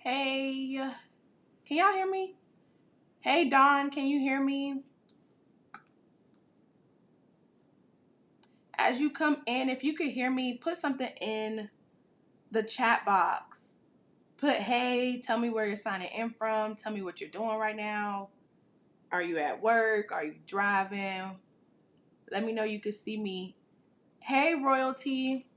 Hey, can y'all hear me? Hey, Dawn, can you hear me? As you come in, if you could hear me, put something in the chat box. Put, hey, tell me where you're signing in from. Tell me what you're doing right now. Are you at work? Are you driving? Let me know you can see me. Hey, Royalty.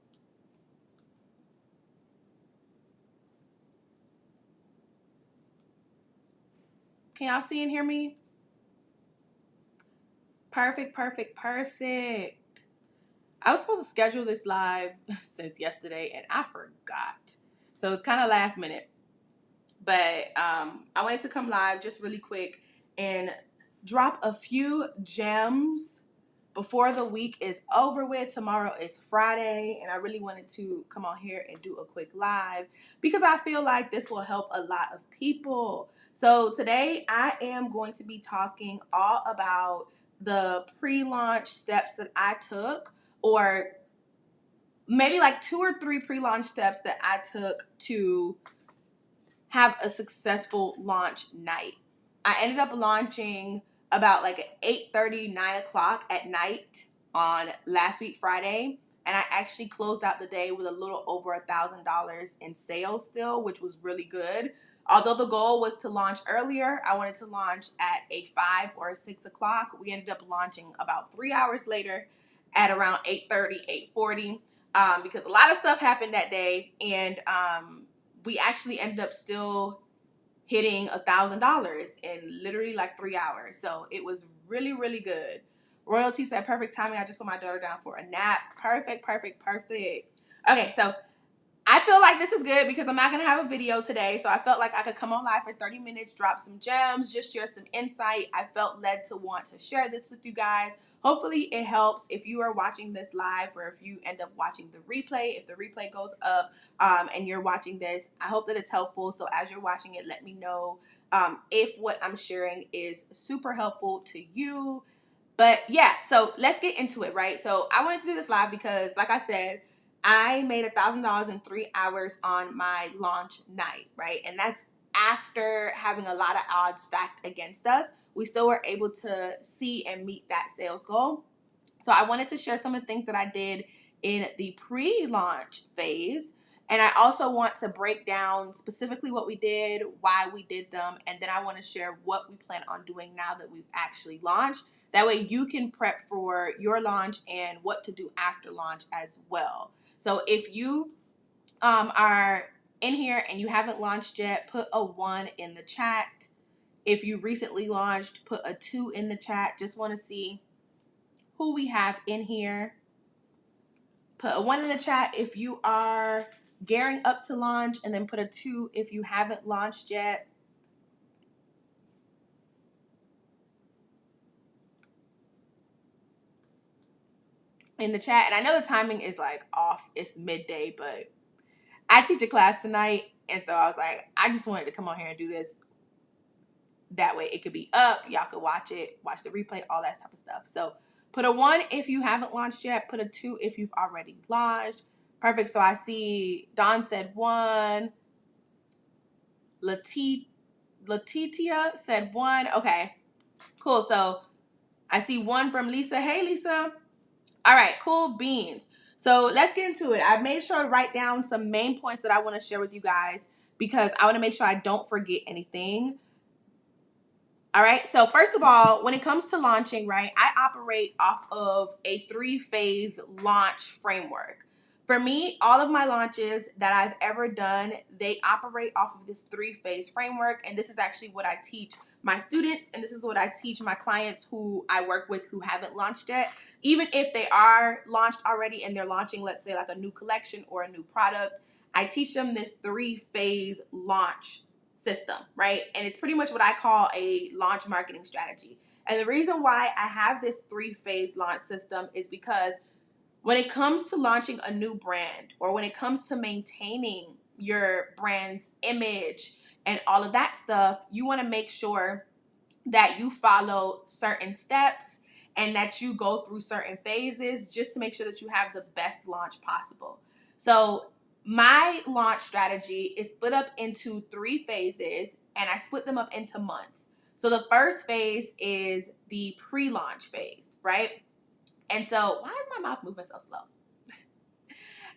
Can y'all see and hear me? Perfect, perfect, perfect. I was supposed to schedule this live since yesterday and I forgot. So it's kind of last minute. But I wanted to come live just really quick and drop a few gems before the week is over with. Tomorrow is Friday, and I really wanted to come on here and do a quick live because I feel like this will help a lot of people. So today I am going to be talking all about the pre-launch steps that I took, or maybe like 2 or 3 pre-launch steps that I took to have a successful launch night. I ended up launching about like at 8:30, 9 o'clock at night on last week, Friday. And I actually closed out the day with a little over $1,000 in sales still, which was really good. Although the goal was to launch earlier, I wanted to launch at a 5 or a 6 o'clock. We ended up launching about 3 hours later at around 8:30, 8:40, because a lot of stuff happened that day. And we actually ended up still hitting $1,000 in literally like 3 hours. So it was really, really good. Royalty said perfect timing. I just put my daughter down for a nap. Perfect, perfect, perfect. Okay, so I feel like this is good because I'm not going to have a video today. So I felt like I could come on live for 30 minutes, drop some gems, just share some insight. I felt led to want to share this with you guys. Hopefully it helps if you are watching this live, or if you end up watching the replay. If the replay goes up and you're watching this, I hope that it's helpful. So as you're watching it, let me know if what I'm sharing is super helpful to you. But yeah, so let's get into it, right? So I wanted to do this live because, like I said, I made $1,000 in 3 hours on my launch night, right? And that's after having a lot of odds stacked against us. We still were able to see and meet that sales goal. So I wanted to share some of the things that I did in the pre-launch phase. And I also want to break down specifically what we did, why we did them, and then I want to share what we plan on doing now that we've actually launched. That way you can prep for your launch and what to do after launch as well. So if you are in here and you haven't launched yet, put a 1 in the chat. If you recently launched, put a 2 in the chat. Just want to see who we have in here. Put a 1 in the chat if you are gearing up to launch, and then put a 2 if you haven't launched yet. In the chat. And I know the timing is like off, it's midday, but I teach a class tonight, and so I was like, I just wanted to come on here and do this. That way it could be up, y'all could watch it, watch the replay, all that type of stuff. So put a 1 if you haven't launched yet, put a 2 if you've already launched. Perfect. So I see Dawn said 1. Letitia said 1. Okay, cool. So I see 1 from Lisa. Hey, Lisa. All right, cool beans. So let's get into it. I made sure to write down some main points that I want to share with you guys because I want to make sure I don't forget anything. All right, so first of all, when it comes to launching, right, I operate off of a 3-phase launch framework. For me, all of my launches that I've ever done, they operate off of this 3-phase framework. And this is actually what I teach my students. And this is what I teach my clients who I work with who haven't launched yet. Even if they are launched already and they're launching, let's say like a new collection or a new product, I teach them this 3-phase launch system, right? And it's pretty much what I call a launch marketing strategy. And the reason why I have this 3-phase launch system is because when it comes to launching a new brand, or when it comes to maintaining your brand's image and all of that stuff, you want to make sure that you follow certain steps and that you go through certain phases just to make sure that you have the best launch possible. So my launch strategy is split up into 3 phases, and I split them up into months. So the first phase is the pre-launch phase, right? And so, why is my mouth moving so slow?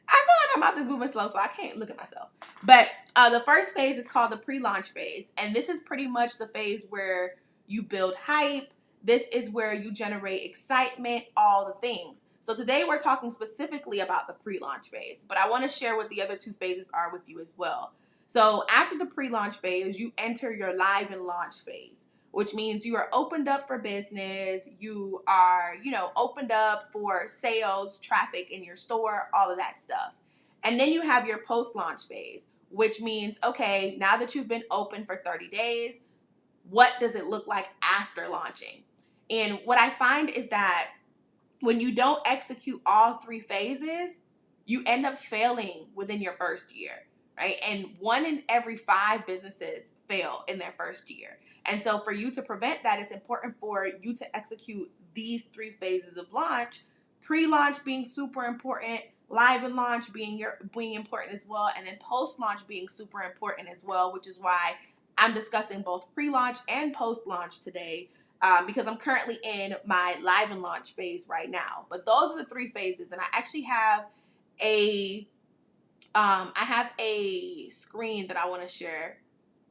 I feel like my mouth is moving slow, so I can't look at myself. But the first phase is called the pre-launch phase. And this is pretty much the phase where you build hype. This is where you generate excitement, all the things. So today we're talking specifically about the pre-launch phase, but I want to share what the other 2 phases are with you as well. So after the pre-launch phase, you enter your live and launch phase, which means you are opened up for business. You are, opened up for sales, traffic in your store, all of that stuff. And then you have your post-launch phase, which means, okay, now that you've been open for 30 days, what does it look like after launching? And what I find is that when you don't execute all 3 phases, you end up failing within your first year, right? And 1 in every 5 businesses fail in their first year. And so for you to prevent that, it's important for you to execute these 3 phases of launch, pre-launch being super important, live and launch being important as well, and then post-launch being super important as well, which is why I'm discussing both pre-launch and post-launch today, because I'm currently in my live and launch phase right now. But those are the 3 phases, and I actually have a screen that I want to share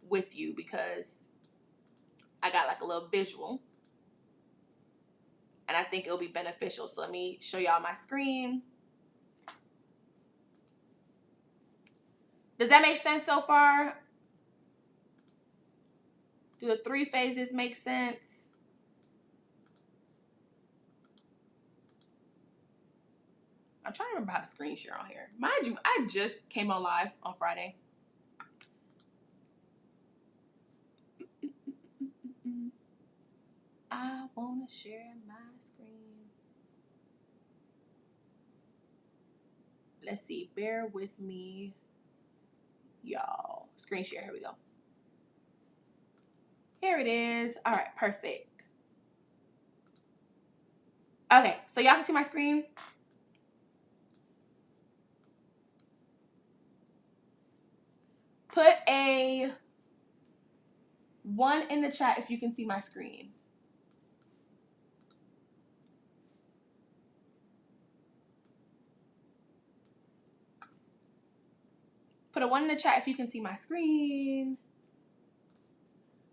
with you because I got like a little visual, and I think it'll be beneficial. So let me show y'all my screen. Does that make sense so far? Do the 3 phases make sense? I'm trying to remember how to screen share on here. Mind you, I just came on live on Friday. I want to share my screen. Let's see. Bear with me, y'all. Screen share. Here we go. Here it is. All right. Perfect. Okay. So y'all can see my screen. Put a 1 in the chat if you can see my screen. Put a 1 in the chat if you can see my screen.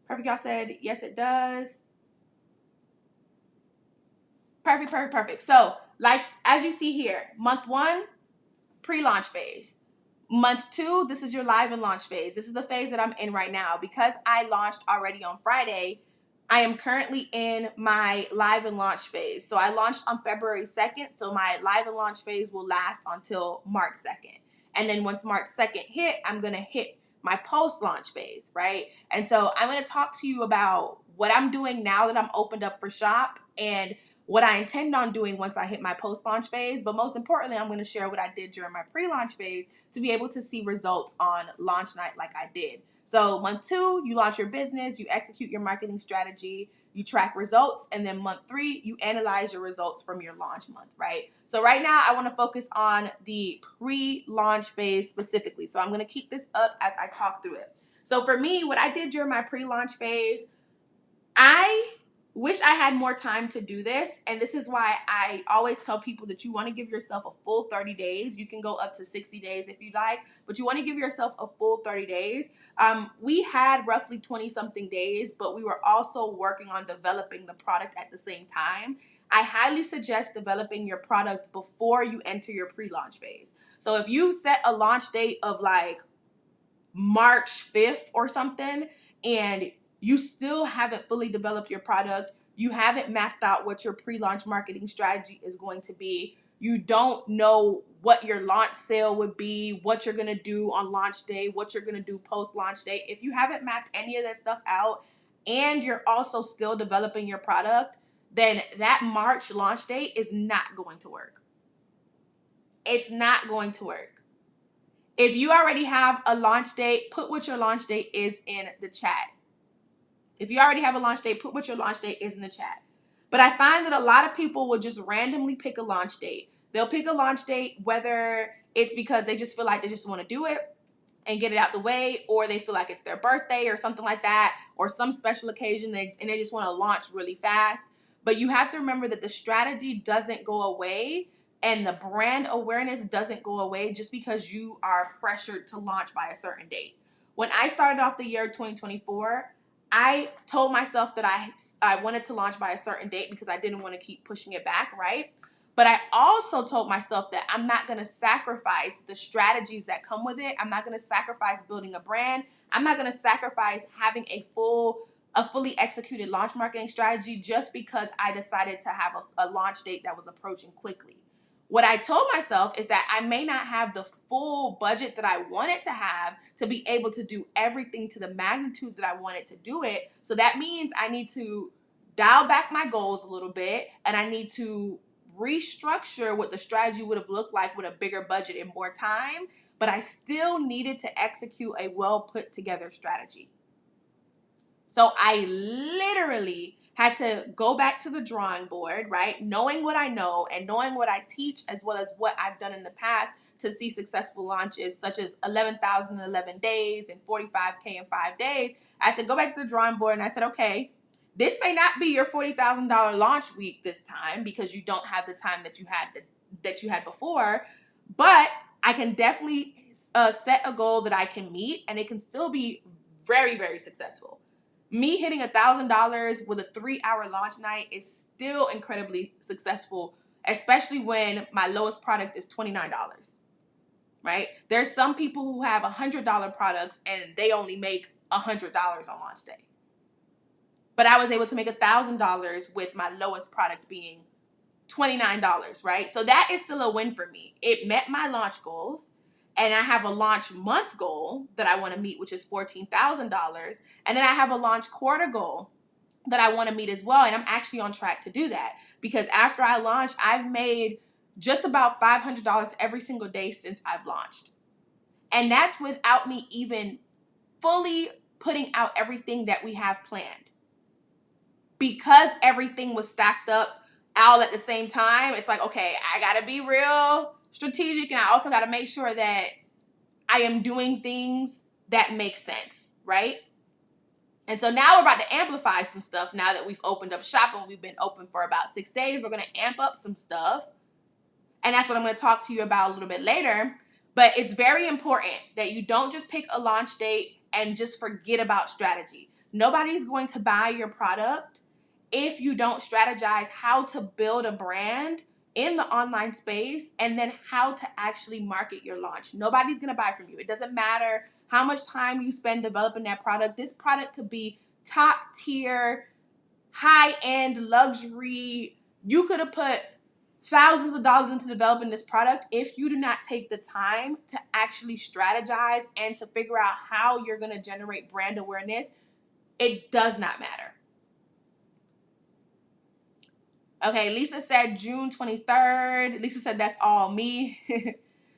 Perfect. Y'all said, yes, it does. Perfect, perfect, perfect. So, like, as you see here, month 1, pre-launch phase. Month 2, this is your live and launch phase. This is the phase that I'm in right now. Because I launched already on Friday, I am currently in my live and launch phase. So I launched on February 2nd. So my live and launch phase will last until March 2nd. And then once March 2nd hit, I'm going to hit my post-launch phase, right? And so I'm going to talk to you about what I'm doing now that I'm opened up for shop and what I intend on doing once I hit my post-launch phase. But most importantly, I'm going to share what I did during my pre-launch phase to be able to see results on launch night like I did. So month 2, you launch your business, you execute your marketing strategy, you track results, and then month 3, you analyze your results from your launch month, right? So right now, I want to focus on the pre-launch phase specifically. So I'm going to keep this up as I talk through it. So for me, what I did during my pre-launch phase, I wish I had more time to do this, and this is why I always tell people that you want to give yourself a full 30 days. You can go up to 60 days if you'd like, but you want to give yourself a full 30 days. We had roughly 20-something days, but we were also working on developing the product at the same time. I highly suggest developing your product before you enter your pre-launch phase. So if you set a launch date of like March 5th or something, and you still haven't fully developed your product, you haven't mapped out what your pre-launch marketing strategy is going to be, you don't know what your launch sale would be, what you're going to do on launch day, what you're going to do post-launch day, if you haven't mapped any of that stuff out and you're also still developing your product, then that March launch date is not going to work. It's not going to work. If you already have a launch date, put what your launch date is in the chat. If you already have a launch date, put what your launch date is in the chat. But I find that a lot of people will just randomly pick a launch date. They'll pick a launch date, whether it's because they just feel like they just want to do it and get it out the way, or they feel like it's their birthday or something like that, or some special occasion, and they just want to launch really fast. But you have to remember that the strategy doesn't go away and the brand awareness doesn't go away just because you are pressured to launch by a certain date. When I started off the year 2024, I told myself that I wanted to launch by a certain date because I didn't want to keep pushing it back, right? But I also told myself that I'm not going to sacrifice the strategies that come with it. I'm not going to sacrifice building a brand. I'm not going to sacrifice having a fully executed launch marketing strategy just because I decided to have a launch date that was approaching quickly. What I told myself is that I may not have the full budget that I wanted to have to be able to do everything to the magnitude that I wanted to do it. So that means I need to dial back my goals a little bit, and I need to restructure what the strategy would have looked like with a bigger budget and more time, but I still needed to execute a well put together strategy. So I literally had to go back to the drawing board, right? Knowing what I know and knowing what I teach, as well as what I've done in the past to see successful launches, such as 11,000 in 11 days and 45K in 5 days. I had to go back to the drawing board and I said, okay, this may not be your $40,000 launch week this time because you don't have the time that you had before, but I can definitely set a goal that I can meet, and it can still be very, very successful. Me hitting $1,000 with a 3-hour launch night is still incredibly successful, especially when my lowest product is $29, right? There's some people who have $100 products and they only make $100 on launch day. But I was able to make $1,000 with my lowest product being $29, right? So that is still a win for me. It met my launch goals. And I have a launch month goal that I want to meet, which is $14,000. And then I have a launch quarter goal that I want to meet as well. And I'm actually on track to do that because after I launched, I've made just about $500 every single day since I've launched. And that's without me even fully putting out everything that we have planned. Because everything was stacked up all at the same time, it's like, okay, I got to be real strategic, and I also got to make sure that I am doing things that make sense, right? And so now we're about to amplify some stuff. Now that we've opened up shop and we've been open for about 6 days, we're going to amp up some stuff. And that's what I'm going to talk to you about a little bit later. But it's very important that you don't just pick a launch date and just forget about strategy. Nobody's going to buy your product if you don't strategize how to build a brand in the online space and then how to actually market your launch. Nobody's going to buy from you. It doesn't matter how much time you spend developing that product. This product could be top tier, high-end luxury. You could have put thousands of dollars into developing this product. If you do not take the time to actually strategize and to figure out how you're going to generate brand awareness, it does not matter. Okay, Lisa said June 23rd. Lisa said that's all me.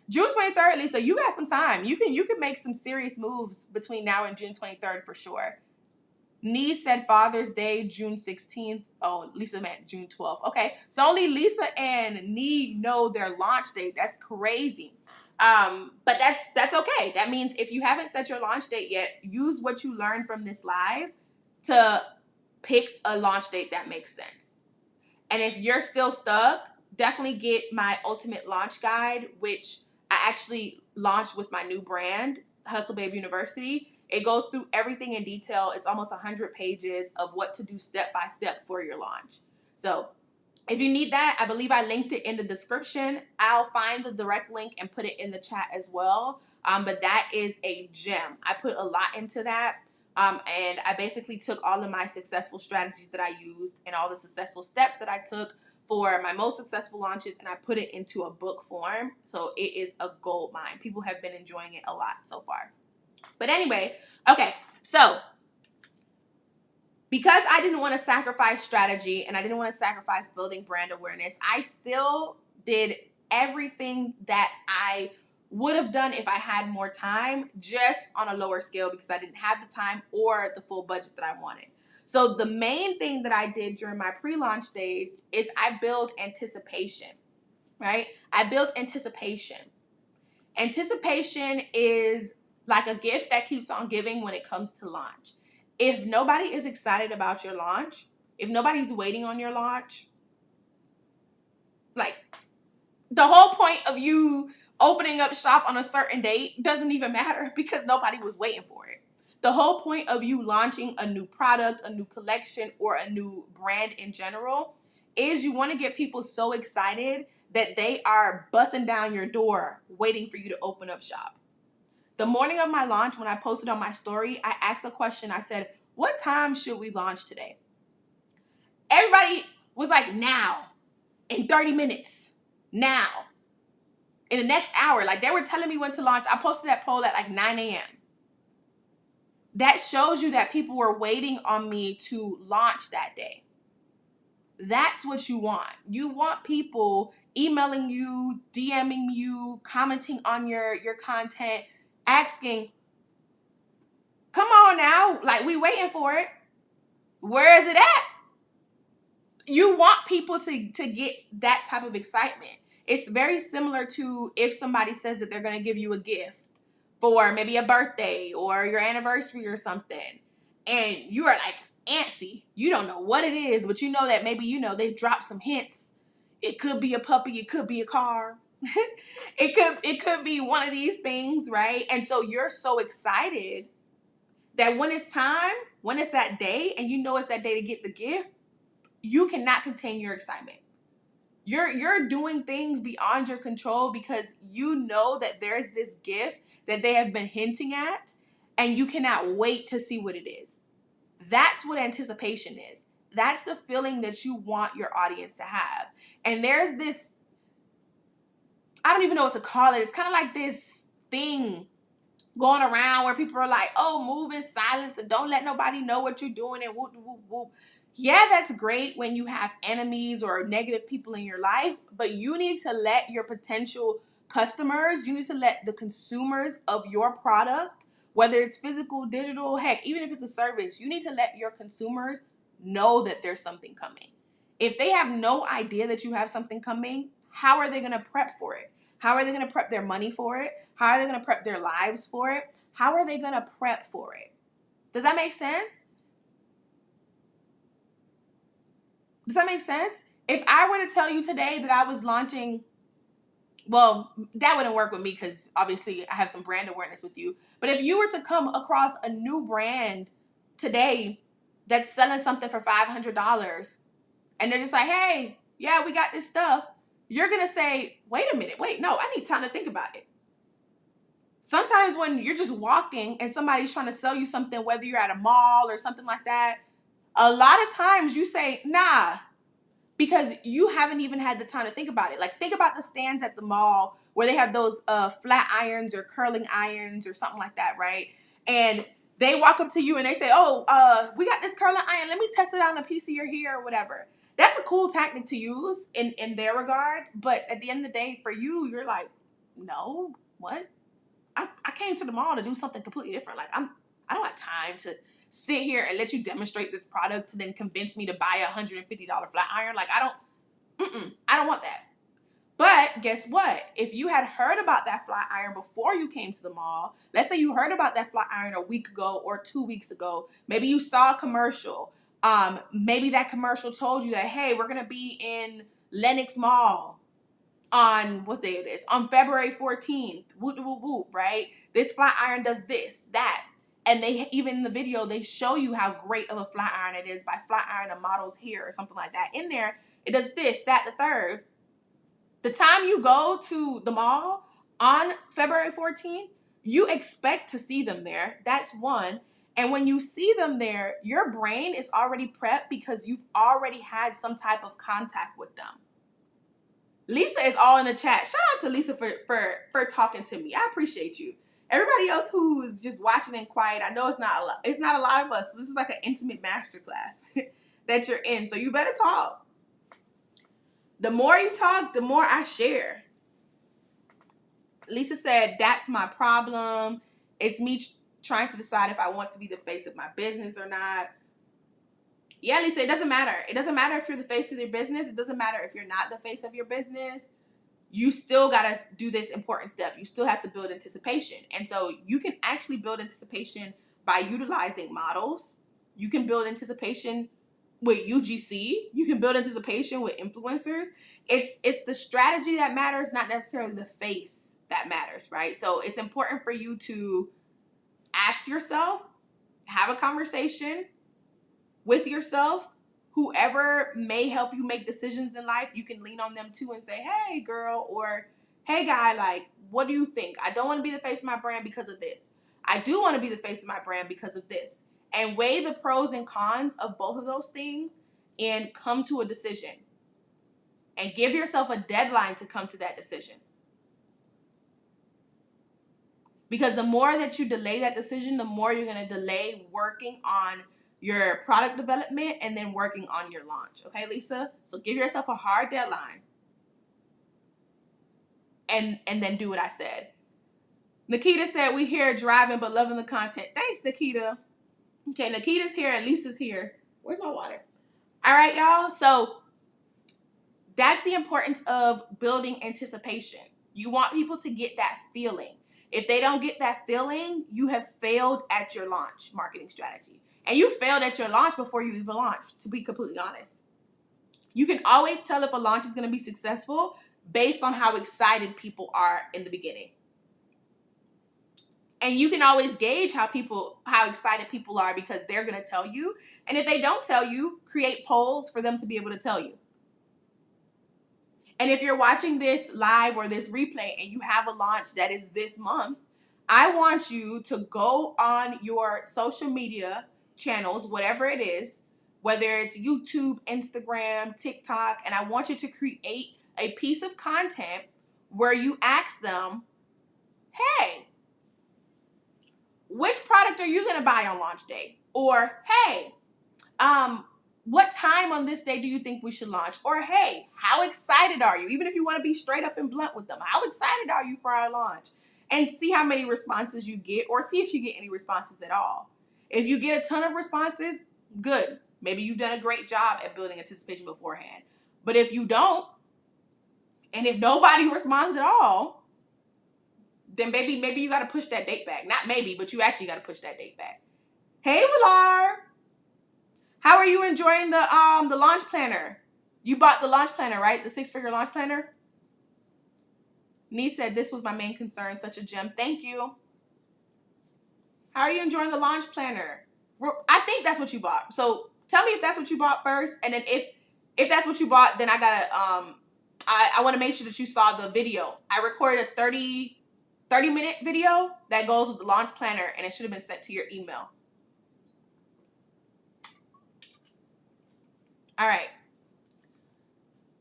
June 23rd, Lisa, you got some time. You can make some serious moves between now and June 23rd for sure. Nee said Father's Day, June 16th. Oh, Lisa meant June 12th. Okay, so only Lisa and Nee know their launch date. That's crazy. But that's okay. That means if you haven't set your launch date yet, use what you learned from this live to pick a launch date that makes sense. And if you're still stuck, definitely get my ultimate launch guide, which I actually launched with my new brand, Hustle Babe University. It goes through everything in detail. It's almost 100 pages of what to do step by step for your launch. So if you need that, I believe I linked it in the description. I'll find the direct link and put it in the chat as well. But that is a gem. I put a lot into that. And I basically took all of my successful strategies that I used and all the successful steps that I took for my most successful launches, and I put it into a book form. So it is a gold mine. People have been enjoying it a lot so far. But anyway, okay, so because I didn't want to sacrifice strategy and I didn't want to sacrifice building brand awareness, I still did everything that I would have done if I had more time, just on a lower scale because I didn't have the time or the full budget that I wanted. So the main thing that I did during my pre-launch stage is I built anticipation, right? I built anticipation. Anticipation is like a gift that keeps on giving when it comes to launch. If nobody is excited about your launch, if nobody's waiting on your launch, like the whole point of you opening up shop on a certain date doesn't even matter because nobody was waiting for it. The whole point of you launching a new product, a new collection, or a new brand in general is you want to get people so excited that they are busting down your door waiting for you to open up shop. The morning of my launch, when I posted on my story, I asked a question. I said, what time should we launch today? Everybody was like, now, in 30 minutes, now, in the next hour. Like, they were telling me when to launch. I posted that poll at like 9 a.m. That shows you that people were waiting on me to launch that day. That's what you want. You want people emailing you, DMing you, commenting on your content, asking, come on now, like we waiting for it. Where is it at? You want people to get that type of excitement. It's very similar to if somebody says that they're going to give you a gift for maybe a birthday or your anniversary or something, and you are like antsy. You don't know what it is, but you know that maybe, they dropped some hints. It could be a puppy. It could be a car. it could be one of these things, right? And so you're so excited that when it's time, when it's that day, and you know it's that day to get the gift, you cannot contain your excitement. You're doing things beyond your control because you know that there's this gift that they have been hinting at, and you cannot wait to see what it is. That's what anticipation is. That's the feeling that you want your audience to have. And there's this, I don't even know what to call it. It's kind of like this thing going around where people are like, oh, move in silence and don't let nobody know what you're doing and whoop, whoop, whoop. Yeah, that's great when you have enemies or negative people in your life, but you need to let your potential customers, you need to let the consumers of your product, whether it's physical, digital, heck, even if it's a service, you need to let your consumers know that there's something coming. If they have no idea that you have something coming, how are they going to prep for it? How are they going to prep their money for it? How are they going to prep their lives for it? How are they going to prep for it? Does that make sense? Does that make sense? If I were to tell you today that I was launching, well, that wouldn't work with me because obviously I have some brand awareness with you. But if you were to come across a new brand today that's selling something for $500 and they're just like, hey, yeah, we got this stuff, you're going to say, wait a minute, no, I need time to think about it. Sometimes when you're just walking and somebody's trying to sell you something, whether you're at a mall or something like that, a lot of times you say, nah, because you haven't even had the time to think about it. Like, think about the stands at the mall where they have those flat irons or curling irons or something like that, right? And they walk up to you and they say, oh, we got this curling iron. Let me test it out on a piece of your hair or whatever. That's a cool tactic to use in their regard. But at the end of the day, for you, you're like, no, what? I came to the mall to do something completely different. Like, I don't have time to sit here and let you demonstrate this product to then convince me to buy a $150 flat iron. Like, I don't want that. But guess what? If you had heard about that flat iron before you came to the mall, let's say you heard about that flat iron a week ago or 2 weeks ago, maybe you saw a commercial. Maybe that commercial told you that, hey, we're going to be in Lenox Mall on, what day it is? On February 14th. Whoop, whoop, whoop, right? This flat iron does this, that. And they, even in the video, they show you how great of a flat iron it is by flat iron a model's hair or something like that. In there, it does this, that, the third. The time you go to the mall on February 14th, you expect to see them there. That's one. And when you see them there, your brain is already prepped because you've already had some type of contact with them. Lisa is all in the chat. Shout out to Lisa for talking to me. I appreciate you. Everybody else who's just watching in quiet, I know it's not a lot of us. This is like an intimate masterclass that you're in. So you better talk. The more you talk, the more I share. Lisa said, that's my problem. It's me trying to decide if I want to be the face of my business or not. Yeah, Lisa, it doesn't matter. It doesn't matter if you're the face of your business. It doesn't matter if you're not the face of your business. you still got to do this important step. You still have to build anticipation. And so you can actually build anticipation by utilizing models. You can build anticipation with UGC. You can build anticipation with influencers. It's the strategy that matters, not necessarily the face that matters, right? So it's important for you to ask yourself, have a conversation with yourself. Whoever may help you make decisions in life, you can lean on them too and say, hey girl, or hey guy, like, what do you think? I don't want to be the face of my brand because of this. I do want to be the face of my brand because of this. And weigh the pros and cons of both of those things and come to a decision. And give yourself a deadline to come to that decision. Because the more that you delay that decision, the more you're going to delay working on your product development and then working on your launch. Okay, Lisa? So give yourself a hard deadline and then do what I said. Nikita said, we here driving but loving the content. Thanks, Nikita. Okay, Nikita's here and Lisa's here. Where's my water? All right, y'all. So that's the importance of building anticipation. You want people to get that feeling. If they don't get that feeling, you have failed at your launch marketing strategy. And you failed at your launch before you even launched, to be completely honest. You can always tell if a launch is going to be successful based on how excited people are in the beginning. And you can always gauge how excited people are because they're going to tell you. And if they don't tell you, create polls for them to be able to tell you. And if you're watching this live or this replay and you have a launch that is this month, I want you to go on your social media channels, whatever it is, whether it's YouTube, Instagram, TikTok, and I want you to create a piece of content where you ask them, hey, which product are you going to buy on launch day? Or, hey, what time on this day do you think we should launch? Or, hey, how excited are you? Even if you want to be straight up and blunt with them, how excited are you for our launch? And see how many responses you get, or see if you get any responses at all. If you get a ton of responses, good. Maybe you've done a great job at building anticipation beforehand. But if you don't, and if nobody responds at all, then maybe you got to push that date back. Not maybe, but you actually got to push that date back. Hey, Villar. How are you enjoying the launch planner? You bought the launch planner, right? The 6-figure launch planner? Nee said, this was my main concern. Such a gem. Thank you. How are you enjoying the launch planner? I think that's what you bought. So tell me if that's what you bought first. And then if that's what you bought, then I got to, I want to make sure that you saw the video. I recorded a 30-minute video that goes with the launch planner, and it should have been sent to your email. All right.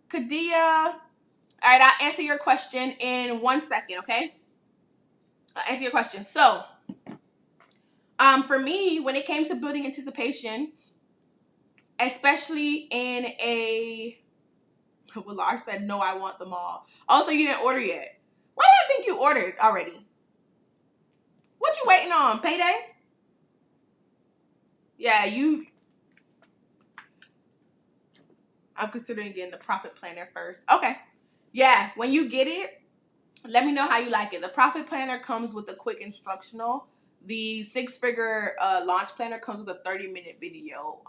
Kadia. All right, I'll answer your question in 1 second, okay? I'll answer your question. So, for me, when it came to building anticipation, especially in a... Well, Lars said, no, I want them all. Also, you didn't order yet. Why do I think you ordered already? What you waiting on? Payday? Yeah, I'm considering getting the profit planner first. Okay. Yeah, when you get it, let me know how you like it. The profit planner comes with a quick instructional. The 6-figure launch planner comes with a 30-minute video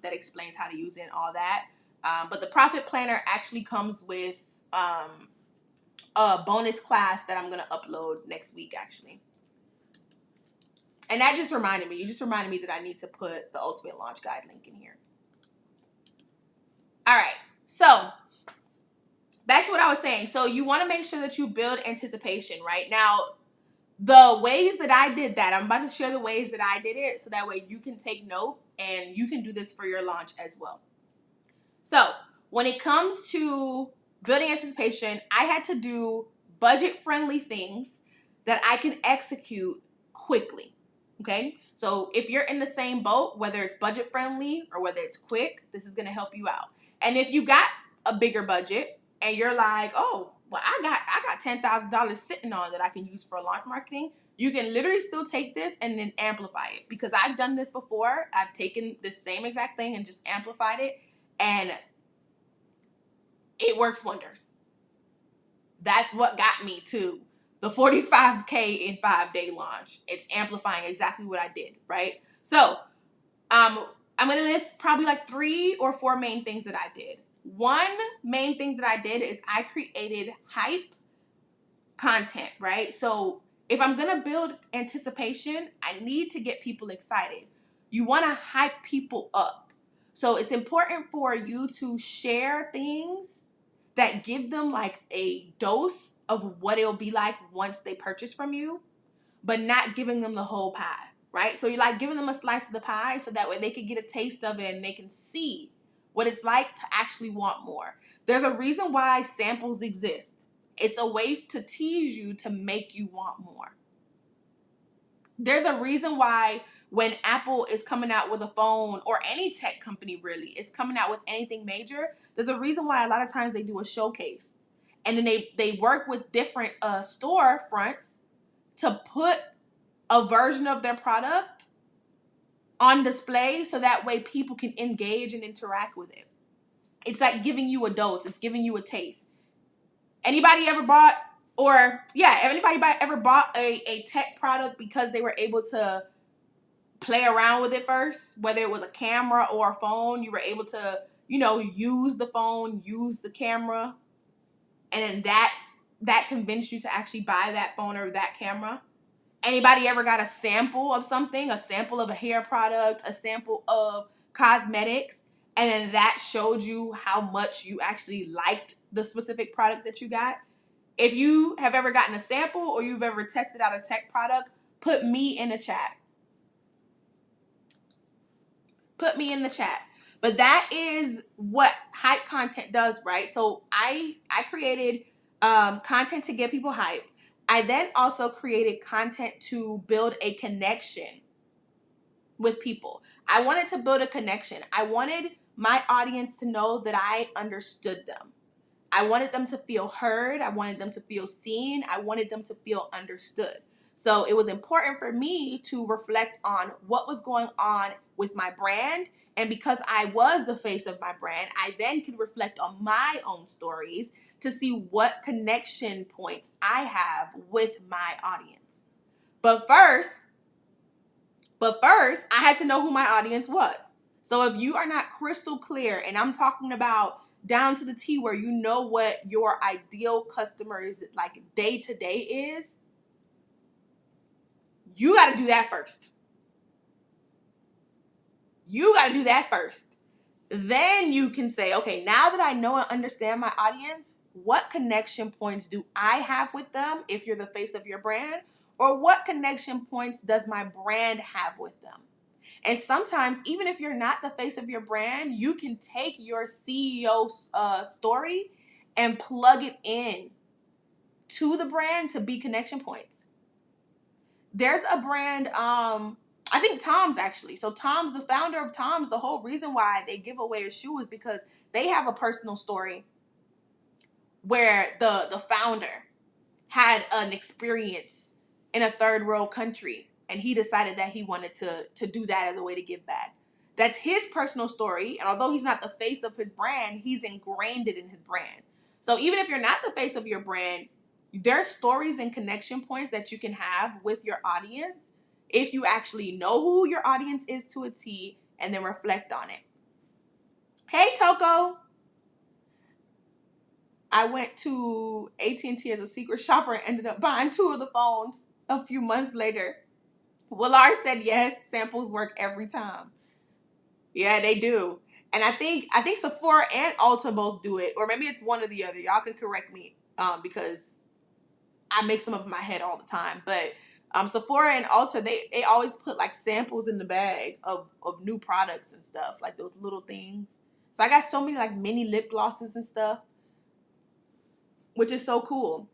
that explains how to use it and all that. But the profit planner actually comes with a bonus class that I'm going to upload next week, actually. And that just reminded me. You just reminded me that I need to put the Ultimate Launch Guide link in here. All right. So back to what I was saying. So you want to make sure that you build anticipation, right? Now, the ways that I did that, I'm about to share the ways that I did it so that way you can take note and you can do this for your launch as well. So when it comes to building anticipation, I had to do budget-friendly things that I can execute quickly, okay? So if you're in the same boat, whether it's budget-friendly or whether it's quick, this is going to help you out. And if you got a bigger budget and you're like, oh, well, I got $10,000 sitting on that I can use for launch marketing, you can literally still take this and then amplify it. Because I've done this before. I've taken this same exact thing and just amplified it. And it works wonders. That's what got me to the 45K in 5-day launch. It's amplifying exactly what I did, right? So I'm going to list probably like 3 or 4 main things that I did. One main thing that I did is I created hype content, right? So if I'm going to build anticipation, I need to get people excited. You want to hype people up. So it's important for you to share things that give them like a dose of what it'll be like once they purchase from you, but not giving them the whole pie, right? So you're like giving them a slice of the pie so that way they can get a taste of it and they can see what it's like to actually want more. There's a reason why samples exist. It's a way to tease you to make you want more. There's a reason why when Apple is coming out with a phone, or any tech company really is coming out with anything major, there's a reason why a lot of times they do a showcase. And then they work with different store fronts to put a version of their product on display so that way people can engage and interact with it. It's like giving you a dose. It's giving you a taste. Anybody ever bought, ever bought a tech product because they were able to play around with it first, whether it was a camera or a phone? You were able to, use the phone, use the camera, and then that convinced you to actually buy that phone or that camera. Anybody ever got a sample of something, a sample of a hair product, a sample of cosmetics, and then that showed you how much you actually liked the specific product that you got? If you have ever gotten a sample or you've ever tested out a tech product, put me in the chat. Put me in the chat. But that is what hype content does, right? So I created content to get people hyped. I then also created content to build a connection with people. I wanted to build a connection. I wanted my audience to know that I understood them. I wanted them to feel heard. I wanted them to feel seen. I wanted them to feel understood. So it was important for me to reflect on what was going on with my brand. And because I was the face of my brand, I then could reflect on my own stories to see what connection points I have with my audience. But first, I had to know who my audience was. So if you are not crystal clear, and I'm talking about down to the T where you know what your ideal customer is like day to day is, you got to do that first. You got to do that first. Then you can say, okay, now that I know and understand my audience, what connection points do I have with them if you're the face of your brand? Or what connection points does my brand have with them? And sometimes, even if you're not the face of your brand, you can take your CEO story and plug it in to the brand to be connection points. There's a brand, I think Tom's actually. So Tom's, the founder of Tom's, the whole reason why they give away a shoe is because they have a personal story where the founder had an experience in a third world country, and he decided that he wanted to do that as a way to give back. That's his personal story, and although he's not the face of his brand, he's ingrained it in his brand. So even if you're not the face of your brand, there's stories and connection points that you can have with your audience if you actually know who your audience is to a T and then reflect on it. Hey, Toko. I went to AT&T as a secret shopper and ended up buying 2 of the phones a few months later. Willard said yes, samples work every time. Yeah, they do. And I think Sephora and Ulta both do it, or maybe it's one or the other. Y'all can correct me because I mix them up in my head all the time. But Sephora and Ulta, they always put like samples in the bag of new products and stuff, like those little things. So I got so many like mini lip glosses and stuff, which is so cool.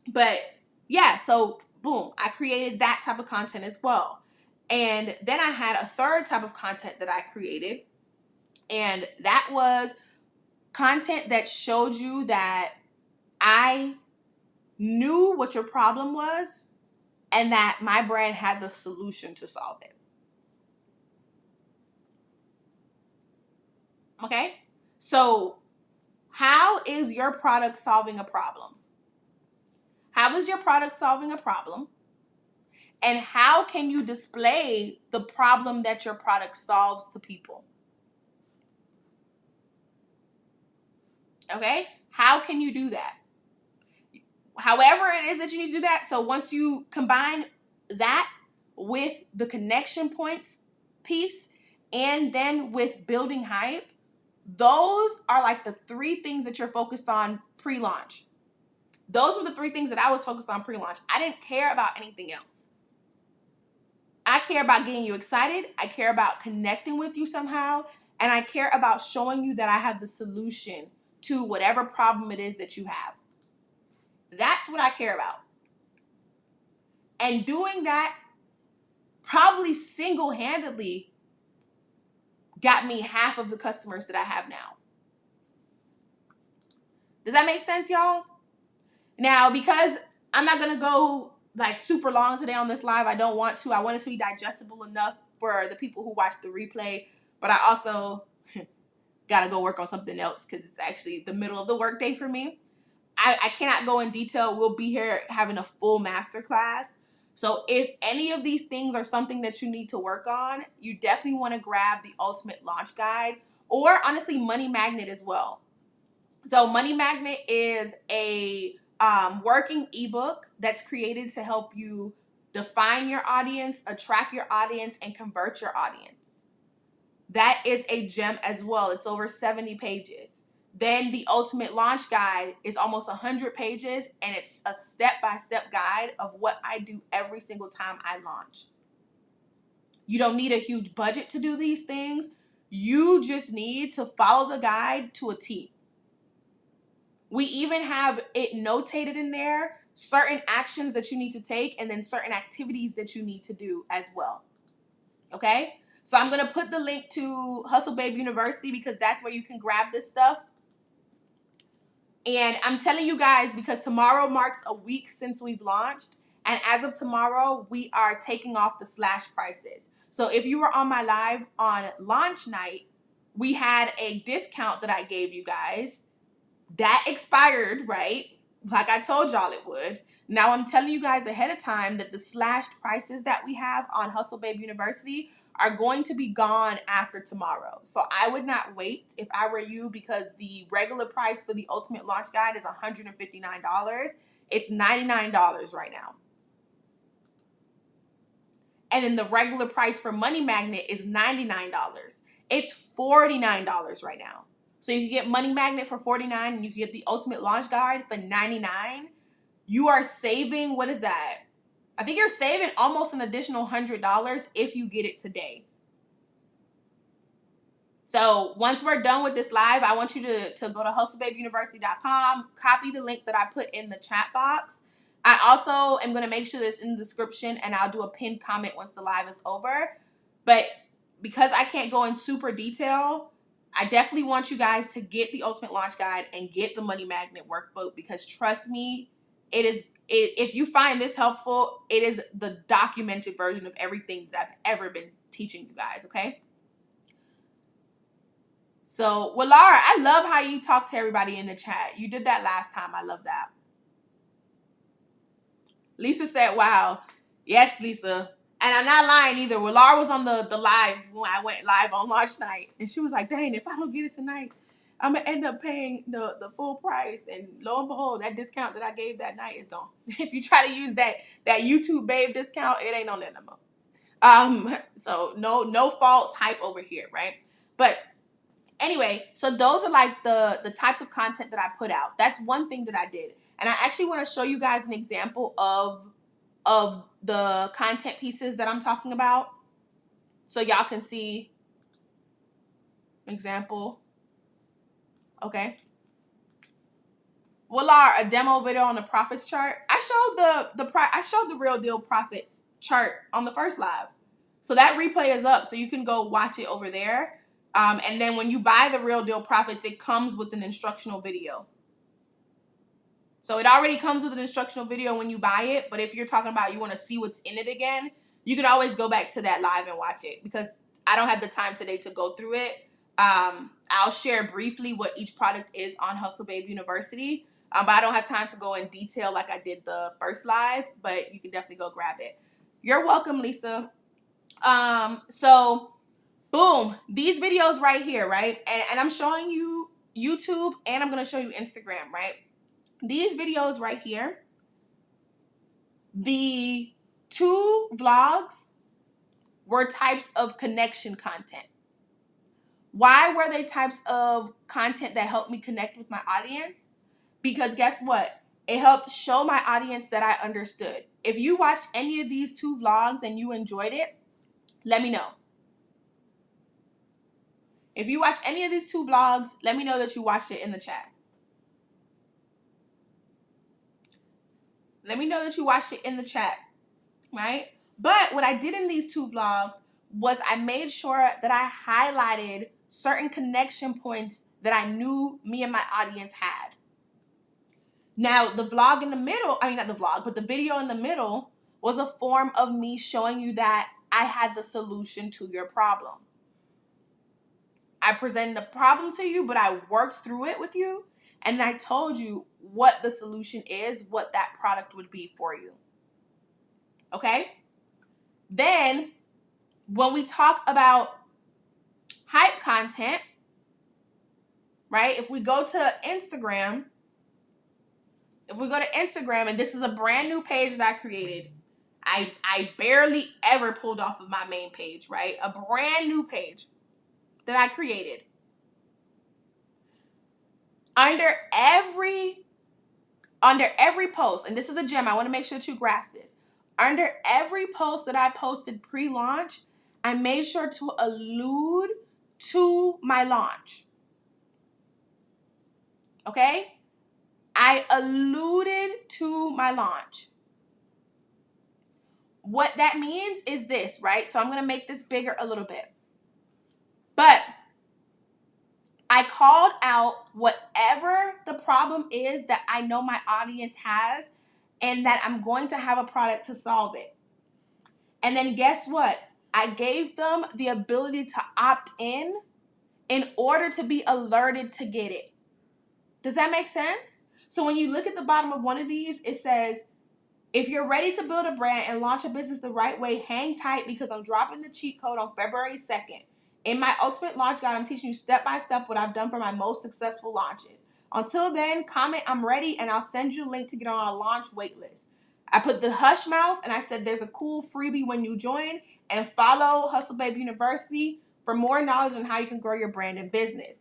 But yeah, so boom, I created that type of content as well. And then I had a third type of content that I created, and that was content that showed you that I knew what your problem was and that my brand had the solution to solve it. Okay? So how is your product solving a problem? How is your product solving a problem? And how can you display the problem that your product solves to people? Okay? How can you do that? However it is that you need to do that. So once you combine that with the connection points piece and then with building hype, those are like the 3 things that you're focused on pre-launch. Those were the 3 things that I was focused on pre-launch. I didn't care about anything else. I care about getting you excited. I care about connecting with you somehow. And I care about showing you that I have the solution to whatever problem it is that you have. That's what I care about. And doing that probably single-handedly got me half of the customers that I have now. Does that make sense, y'all? Now, because I'm not going to go like super long today on this live, I don't want to. I want it to be digestible enough for the people who watch the replay. But I also got to go work on something else because it's actually the middle of the workday for me. I cannot go in detail. We'll be here having a full masterclass. So if any of these things are something that you need to work on, you definitely want to grab the Ultimate Launch Guide or honestly Money Magnet as well. So Money Magnet is a working ebook that's created to help you define your audience, attract your audience, and convert your audience. That is a gem as well. It's over 70 pages. Then the Ultimate Launch Guide is almost 100 pages, and it's a step-by-step guide of what I do every single time I launch. You don't need a huge budget to do these things. You just need to follow the guide to a T. We even have it notated in there, certain actions that you need to take, and then certain activities that you need to do as well. Okay? So I'm going to put the link to Hustle Babe University because that's where you can grab this stuff. And I'm telling you guys because tomorrow marks a week since we've launched. And as of tomorrow, we are taking off the slash prices. So if you were on my live on launch night, we had a discount that I gave you guys. That expired, right? Like I told y'all it would. Now I'm telling you guys ahead of time that the slashed prices that we have on Hustle Babe University are going to be gone after tomorrow. So I would not wait if I were you because the regular price for the Ultimate Launch Guide is $159. It's $99 right now. And then the regular price for Money Magnet is $99. It's $49 right now. So you can get Money Magnet for $49 and you can get the Ultimate Launch Guide for $99. You are saving, what is that? I think you're saving almost an additional $100 if you get it today. So once we're done with this live, I want you to go to hustlebabeuniversity.com, copy the link that I put in the chat box. I also am going to make sure that's in the description and I'll do a pinned comment once the live is over. But because I can't go in super detail, I definitely want you guys to get the Ultimate Launch Guide and get the Money Magnet workbook because trust me, if you find this helpful, it is the documented version of everything that I've ever been teaching you guys, okay? So, well, Laura, I love how you talk to everybody in the chat. You did that last time. I love that. Lisa said, wow. Yes, Lisa. And I'm not lying either. Well, Laura was on the live when I went live on launch night. And she was like, dang, if I don't get it tonight, I'm going to end up paying the full price. And lo and behold, that discount that I gave that night is gone. If you try to use that YouTube babe discount, it ain't on that number. So no false hype over here, right? But anyway, so those are like the types of content that I put out. That's one thing that I did. And I actually want to show you guys an example of the content pieces that I'm talking about. So y'all can see example. Okay. Well, a demo video on the profits chart. I showed the real deal profits chart on the first live. So that replay is up, so you can go watch it over there. And then when you buy the real deal profits, it comes with an instructional video. So it already comes with an instructional video when you buy it. But if you're talking about you want to see what's in it again, you can always go back to that live and watch it because I don't have the time today to go through it. I'll share briefly what each product is on Hustle Babe University. But I don't have time to go in detail like I did the first live, but you can definitely go grab it. You're welcome, Lisa. So boom, these videos right here, right? And I'm showing you YouTube and I'm going to show you Instagram, right? These videos right here, the 2 vlogs were types of connection content. Why were they types of content that helped me connect with my audience? Because guess what? It helped show my audience that I understood. If you watched any of these 2 vlogs and you enjoyed it, let me know. If you watch any of these 2 vlogs, let me know that you watched it in the chat. Let me know that you watched it in the chat, right? But what I did in these 2 vlogs was I made sure that I highlighted certain connection points that I knew me and my audience had. Now, the vlog in the middle, I mean, not the vlog, but the video in the middle was a form of me showing you that I had the solution to your problem. I presented a problem to you, but I worked through it with you, and I told you what the solution is, what that product would be for you. Okay? Then, when we talk about hype content, right? If we go to Instagram, and this is a brand new page that I created. I barely ever pulled off of my main page, right? A brand new page that I created. Under every post, and this is a gem, I want to make sure that you grasp this. Under every post that I posted pre-launch, I made sure to allude to my launch. Okay? I alluded to my launch. What that means is this, right? So I'm going to make this bigger a little bit. But I called out whatever the problem is that I know my audience has and that I'm going to have a product to solve it. And then guess what? I gave them the ability to opt in order to be alerted to get it. Does that make sense? So when you look at the bottom of one of these, it says, if you're ready to build a brand and launch a business the right way, hang tight because I'm dropping the cheat code on February 2nd. In my Ultimate Launch Guide, I'm teaching you step by step what I've done for my most successful launches. Until then, comment I'm ready and I'll send you a link to get on a launch waitlist. I put the hush mouth and I said there's a cool freebie when you join, and follow Hustle Babe University for more knowledge on how you can grow your brand and business.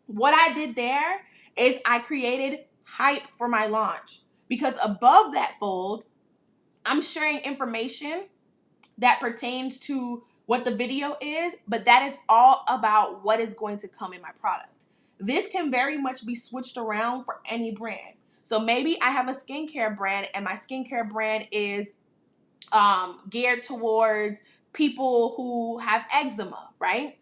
What I did there is I created hype for my launch, because above that fold, I'm sharing information that pertains to what the video is, but that is all about what is going to come in my product. This can very much be switched around for any brand. So maybe I have a skincare brand and my skincare brand is geared towards people who have eczema, right?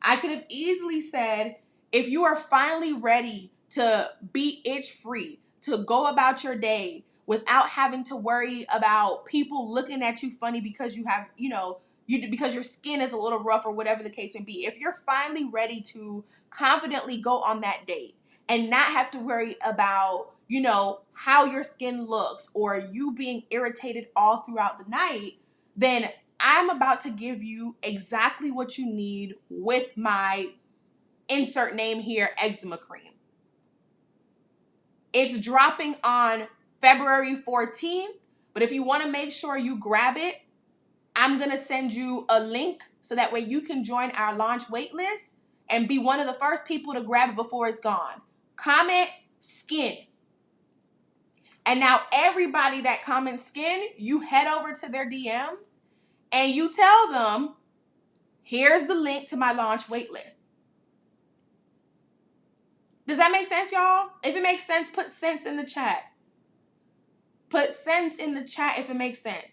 I could have easily said, if you are finally ready to be itch free, to go about your day without having to worry about people looking at you funny because you have, because your skin is a little rough or whatever the case may be. If you're finally ready to confidently go on that date and not have to worry about, how your skin looks or you being irritated all throughout the night, then I'm about to give you exactly what you need with my insert name here, eczema cream. It's dropping on February 14th, but if you want to make sure you grab it, I'm going to send you a link so that way you can join our launch waitlist and be one of the first people to grab it before it's gone. Comment skin. And now everybody that comments skin, you head over to their DMs and you tell them, here's the link to my launch waitlist. Does that make sense, y'all? If it makes sense, put sense in the chat. Put sense in the chat if it makes sense.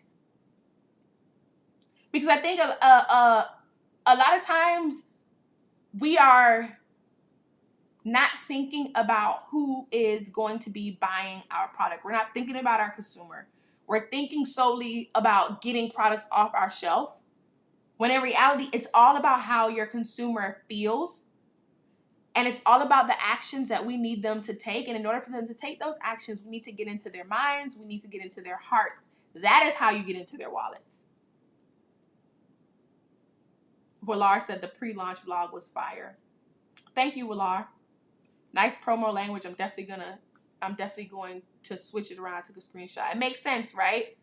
Because I think a lot of times we are not thinking about who is going to be buying our product. We're not thinking about our consumer. We're thinking solely about getting products off our shelf, when in reality, it's all about how your consumer feels And it's all about the actions that we need them to take. And in order for them to take those actions, we need to get into their minds. We need to get into their hearts. That is how you get into their wallets. Willar said the pre-launch vlog was fire. Thank you, Willar. Nice promo language. I'm definitely going to switch it around. I took a screenshot. It makes sense, right?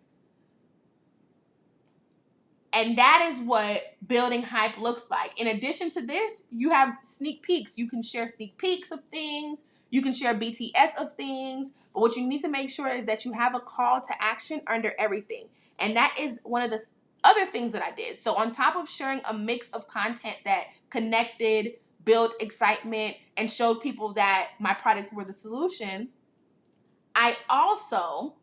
And that is what building hype looks like. In addition to this, you have sneak peeks. You can share sneak peeks of things. You can share BTS of things. But what you need to make sure is that you have a call to action under everything. And that is one of the other things that I did. So on top of sharing a mix of content that connected, built excitement, and showed people that my products were the solution, I also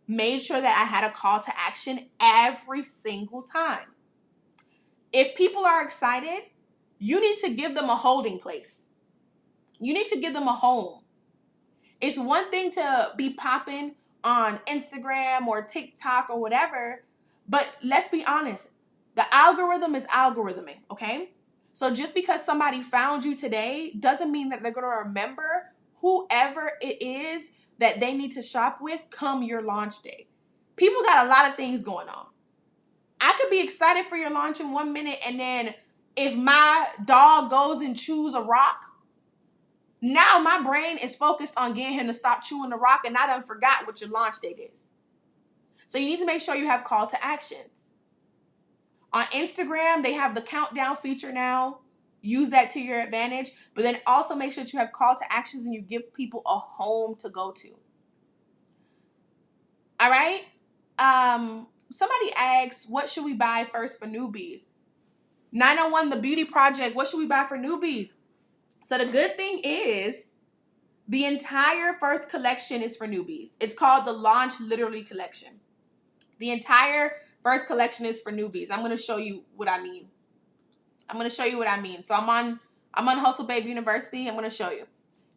made sure that I had a call to action every single time. If people are excited, you need to give them a holding place. You need to give them a home. It's one thing to be popping on Instagram or TikTok or whatever, but let's be honest, the algorithm is algorithming, okay? So just because somebody found you today doesn't mean that they're going to remember whoever it is that they need to shop with come your launch day. People got a lot of things going on. I could be excited for your launch in 1 minute, and then if my dog goes and chews a rock, now my brain is focused on getting him to stop chewing the rock, and I done forgot what your launch date is. So you need to make sure you have call to actions. On Instagram, they have the countdown feature now. Use that to your advantage, but then also make sure that you have call to actions and you give people a home to go to. All right? Somebody asked, what should we buy first for newbies? 901, the beauty project, what should we buy for newbies? So the good thing is the entire first collection is for newbies. It's called the Launch Literally collection. The entire first collection is for newbies. I'm going to show you what I mean. So I'm on Hustle Babe University. I'm going to show you.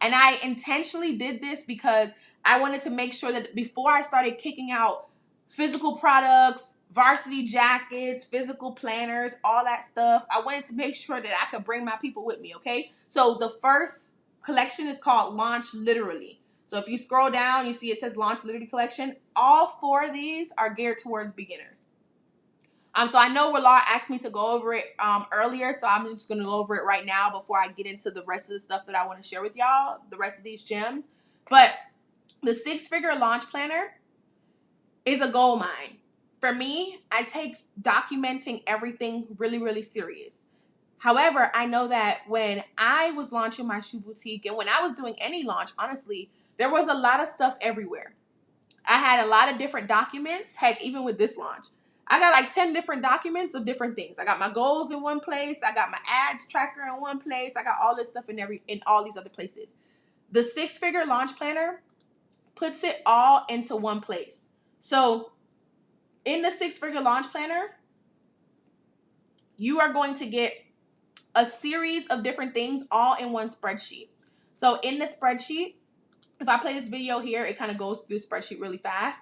And I intentionally did this because I wanted to make sure that before I started kicking out physical products, varsity jackets, physical planners, all that stuff, I wanted to make sure that I could bring my people with me, okay? So the first collection is called Launch Literally. So if you scroll down, you see it says Launch Literally collection. All 4 of these are geared towards beginners. So I know Willar asked me to go over it earlier, so I'm just going to go over it right now before I get into the rest of the stuff that I want to share with y'all, the rest of these gems. But the 6-figure launch planner is a gold mine. For me, I take documenting everything really, really serious. However, I know that when I was launching my shoe boutique and when I was doing any launch, honestly, there was a lot of stuff everywhere. I had a lot of different documents. Heck, even with this launch, I got like 10 different documents of different things. I got my goals in one place. I got my ads tracker in one place. I got all this stuff in all these other places. The 6-figure launch planner puts it all into one place. So in the 6-figure launch planner, you are going to get a series of different things all in one spreadsheet. So in the spreadsheet, if I play this video here, it kind of goes through the spreadsheet really fast.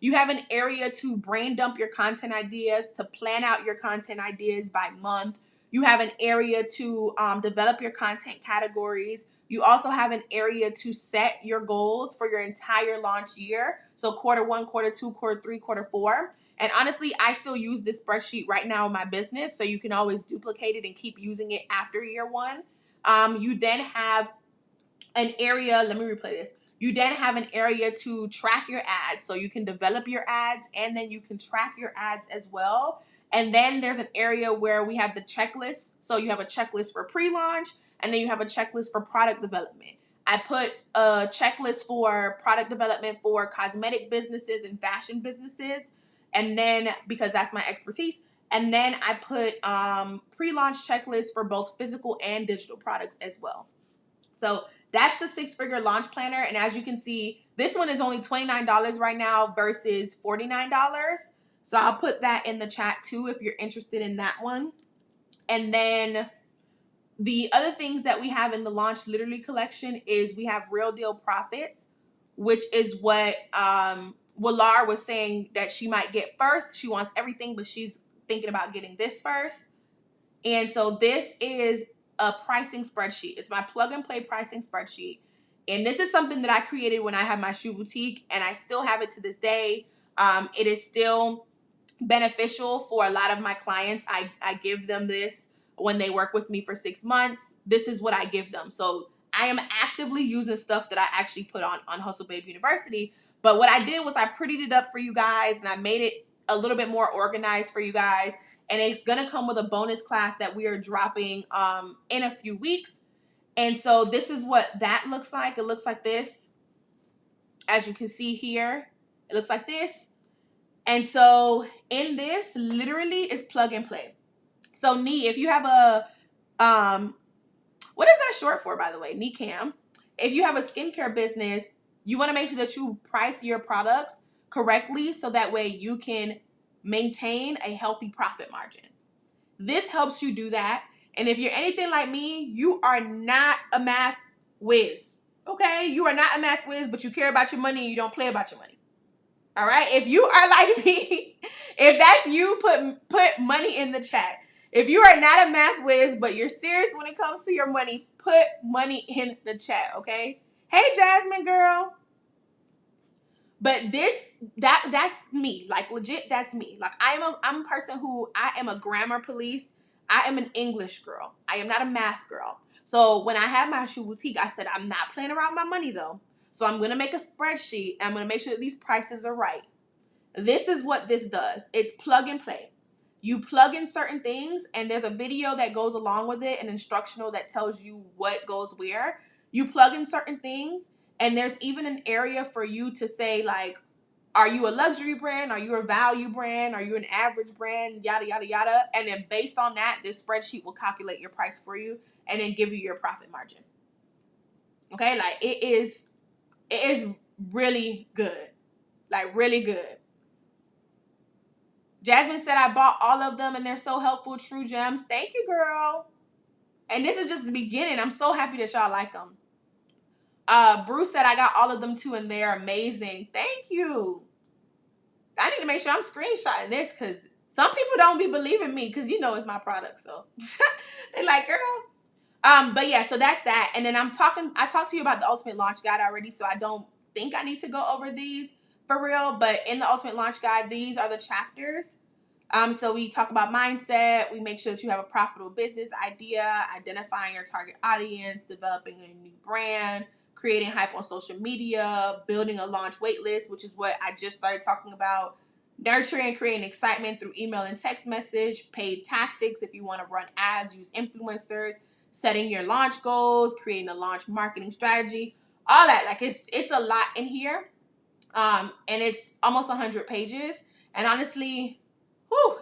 You have an area to brain dump your content ideas, to plan out your content ideas by month. You have an area to develop your content categories. You also have an area to set your goals for your entire launch year. So quarter 1, quarter 2, quarter 3, quarter 4. And honestly, I still use this spreadsheet right now in my business, so you can always duplicate it and keep using it after year 1. You then have an area, let me replay this. You then have an area to track your ads. So you can develop your ads and then you can track your ads as well. And then there's an area where we have the checklist. So you have a checklist for pre-launch and then you have a checklist for product development. I put a checklist for product development for cosmetic businesses and fashion businesses. And then, because that's my expertise. And then I put pre-launch checklists for both physical and digital products as well. So that's the 6-figure launch planner. And as you can see, this one is only $29 right now versus $49. So I'll put that in the chat too if you're interested in that one. And then the other things that we have in the Launch Literally collection is we have Real Deal Profits, which is what Willar was saying that she might get first. She wants everything, but she's thinking about getting this first. And so this is a pricing spreadsheet. It's my plug and play pricing spreadsheet. And this is something that I created when I had my shoe boutique, and I still have it to this day. It is still beneficial for a lot of my clients. I give them this when they work with me for 6 months. This is what I give them. So I am actively using stuff that I actually put on Hustle Babe University. But what I did was I prettied it up for you guys, and I made it a little bit more organized for you guys. And it's going to come with a bonus class that we are dropping in a few weeks. And so this is what that looks like. It looks like this. As you can see here, it looks like this. And so in this, literally, is plug and play. So knee, if you have a, what is that short for, by the way? Knee cam. If you have a skincare business, you want to make sure that you price your products correctly so that way you can maintain a healthy profit margin. This helps you do that. And if you're anything like me, you are not a math whiz. Okay? You are not a math whiz, but you care about your money and you don't play about your money. All right? If you are like me, if that's you, put money in the chat. If you are not a math whiz, but you're serious when it comes to your money, put money in the chat, okay? Hey, Jasmine girl. But that's me. Like, legit, that's me. Like, I'm a person who, I am a grammar police. I am an English girl. I am not a math girl. So when I had my shoe boutique, I said, I'm not playing around with my money, though. So I'm going to make a spreadsheet. I'm going to make sure that these prices are right. This is what this does. It's plug and play. You plug in certain things, and there's a video that goes along with it, an instructional that tells you what goes where. You plug in certain things, and there's even an area for you to say, like, are you a luxury brand? Are you a value brand? Are you an average brand? Yada, yada, yada. And then based on that, this spreadsheet will calculate your price for you and then give you your profit margin. Okay? Like, it is really good. Like, really good. Jasmine said, I bought all of them and they're so helpful. True gems. Thank you, girl. And this is just the beginning. I'm so happy that y'all like them. Bruce said, I got all of them too and they're amazing. Thank you. I need to make sure I'm screenshotting this because some people don't be believing me because you know it's my product. So they're like, girl. But yeah, so that's that. And then I talked to you about the Ultimate Launch Guide already, so I don't think I need to go over these for real. But in the Ultimate Launch Guide, these are the chapters. So we talk about mindset. We make sure that you have a profitable business idea, identifying your target audience, developing a new brand, creating hype on social media, building a launch wait list, which is what I just started talking about, nurturing and creating excitement through email and text message, paid tactics if you want to run ads, use influencers, setting your launch goals, creating a launch marketing strategy, all that. Like, it's a lot in here. And it's almost 100 pages. And honestly,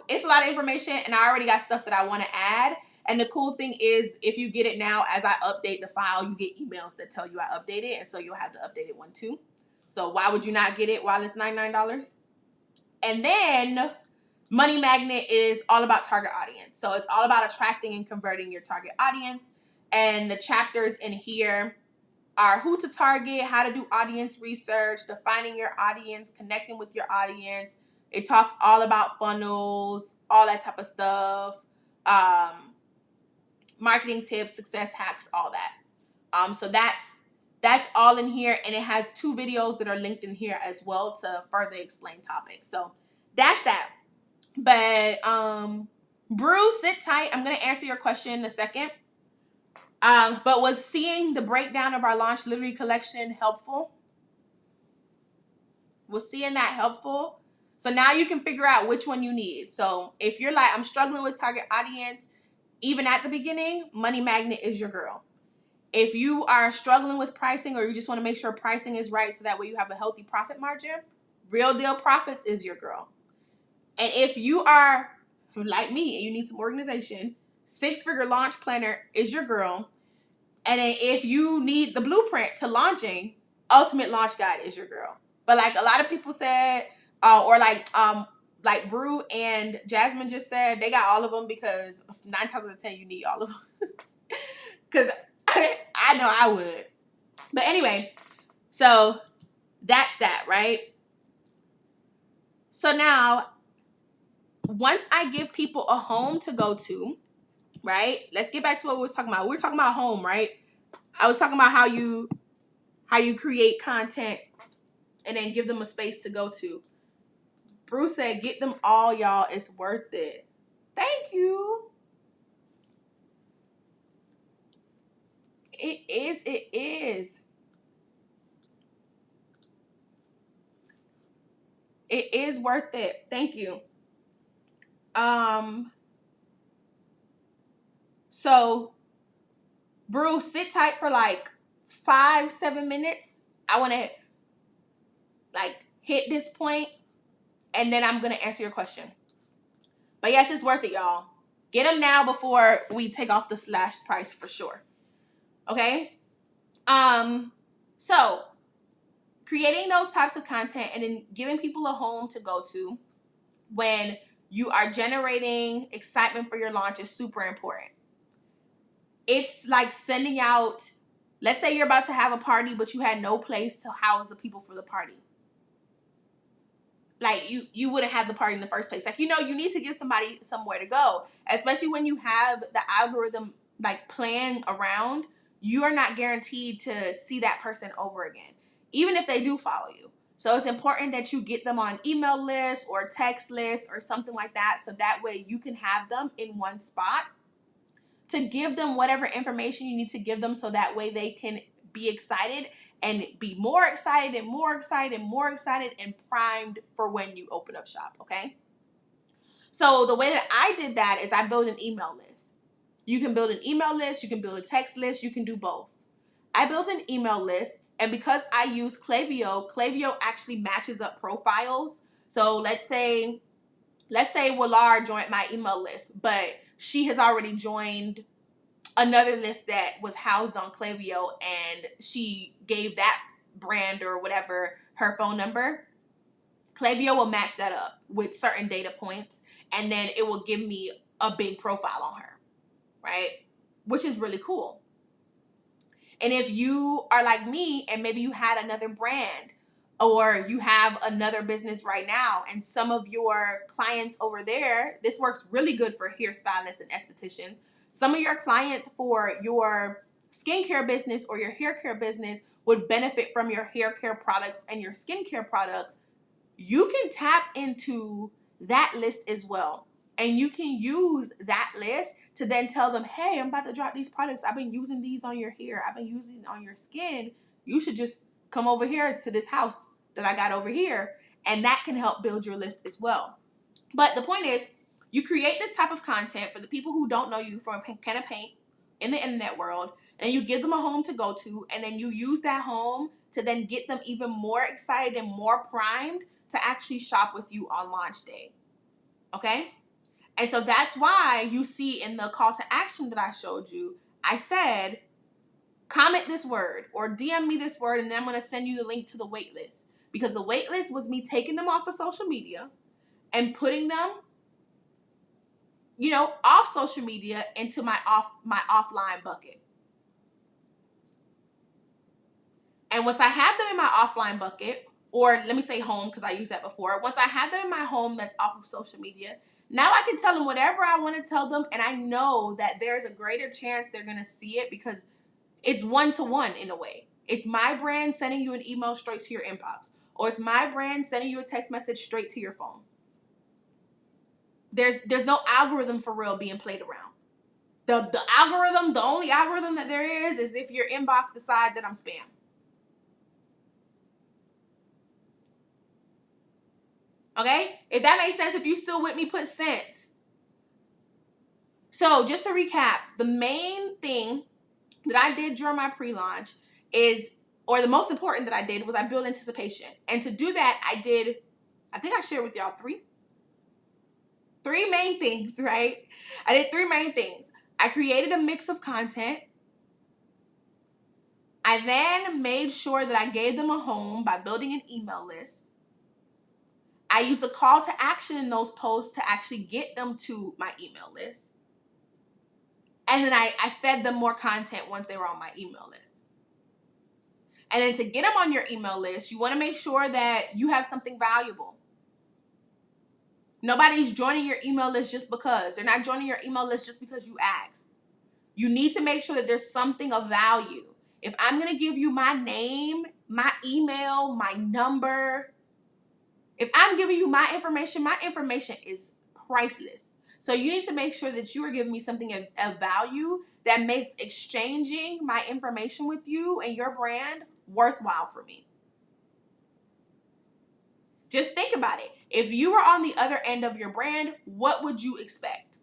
it's a lot of information, and I already got stuff that I want to add. And the cool thing is, if you get it now, as I update the file, you get emails that tell you I updated, and so you'll have the updated one too. So why would you not get it while it's $99? And then Money Magnet is all about target audience. So it's all about attracting and converting your target audience. And the chapters in here are who to target, how to do audience research, defining your audience, connecting with your audience. It talks all about funnels, all that type of stuff, marketing tips, success hacks, all that. So that's all in here, and it has 2 videos that are linked in here as well to further explain topics. So that's that. But Bruce, sit tight. I'm gonna answer your question in a second. But was seeing the breakdown of our Launch Literally collection helpful? Was seeing that helpful? So now you can figure out which one you need. So if you're like, I'm struggling with target audience, even at the beginning, Money Magnet is your girl. If you are struggling with pricing, or you just want to make sure pricing is right so that way you have a healthy profit margin, Real Deal Profits is your girl. And if you are like me and you need some organization, 6-Figure Launch Planner is your girl. And then if you need the blueprint to launching, Ultimate Launch Guide is your girl. But like a lot of people said, or like Brew and Jasmine just said, they got all of them because 9 times out of 10 you need all of them. Because I know I would. But anyway, so that's that, right? So now, once I give people a home to go to, right? Let's get back to what we was talking about. We were talking about home, right? I was talking about how you create content and then give them a space to go to. Bruce said, get them all, y'all. It's worth it. Thank you. It is. It is. It is worth it. Thank you. So Bruce, sit tight for like 5-7 minutes. I want to like hit this point, and then I'm gonna answer your question. But yes, it's worth it, y'all. Get them now before we take off the slash price for sure. Okay. So creating those types of content and then giving people a home to go to when you are generating excitement for your launch is super important. It's like sending out, let's say you're about to have a party, but you had no place to house the people for the party. Like you wouldn't have the party in the first place. Like, you need to give somebody somewhere to go, especially when you have the algorithm like playing around. You are not guaranteed to see that person over again, even if they do follow you. So it's important that you get them on email list or text list or something like that. So that way you can have them in one spot to give them whatever information you need to give them. So that way they can be excited and be more excited and more excited and more excited and primed for when you open up shop. Okay. So the way that I did that is I built an email list. You can build an email list. You can build a text list. You can do both. I built an email list, and because I use Klaviyo actually matches up profiles. So let's say Willar joined my email list, but she has already joined another list that was housed on Klaviyo, and she gave that brand or whatever her phone number. Klaviyo will match that up with certain data points, and then it will give me a big profile on her, right? Which is really cool. And if you are like me and maybe you had another brand or you have another business right now and some of your clients over there, this works really good for hairstylists and estheticians. Some of your clients for your skincare business or your hair care business would benefit from your hair care products and your skincare products. You can tap into that list as well. And you can use that list to then tell them, hey, I'm about to drop these products. I've been using these on your hair. I've been using on your skin. You should just come over here to this house that I got over here. And that can help build your list as well. But the point is, you create this type of content for the people who don't know you from a can of paint in the internet world, and you give them a home to go to, and then you use that home to then get them even more excited and more primed to actually shop with you on launch day. Okay? And so that's why you see in the call to action that I showed you, I said, comment this word or DM me this word, and then I'm going to send you the link to the wait list. Because the wait list was me taking them off of social media and putting them, off social media into my offline bucket. And once I have them in my offline bucket, or let me say home because I used that before. Once I have them in my home that's off of social media, now I can tell them whatever I want to tell them, and I know that there's a greater chance they're going to see it because it's one-to-one in a way. It's my brand sending you an email straight to your inbox, or it's my brand sending you a text message straight to your phone. There's no algorithm for real being played around. The algorithm, the only algorithm that there is if your inbox decide that I'm spam. Okay? If that makes sense, if you still with me, put sense. So just to recap, the main thing that I did during my pre-launch or the most important that I did was I built anticipation. And to do that, I think I shared with y'all three main things, right? I did 3 main things. I created a mix of content. I then made sure that I gave them a home by building an email list. I used a call to action in those posts to actually get them to my email list. And then I fed them more content once they were on my email list. And then to get them on your email list, you want to make sure that you have something valuable. Nobody's joining your email list just because. They're not joining your email list just because you asked. You need to make sure that there's something of value. If I'm going to give you my name, my email, my number, if I'm giving you my information is priceless. So you need to make sure that you are giving me something of value that makes exchanging my information with you and your brand worthwhile for me. Just think about it. If you were on the other end of your brand, what would you expect?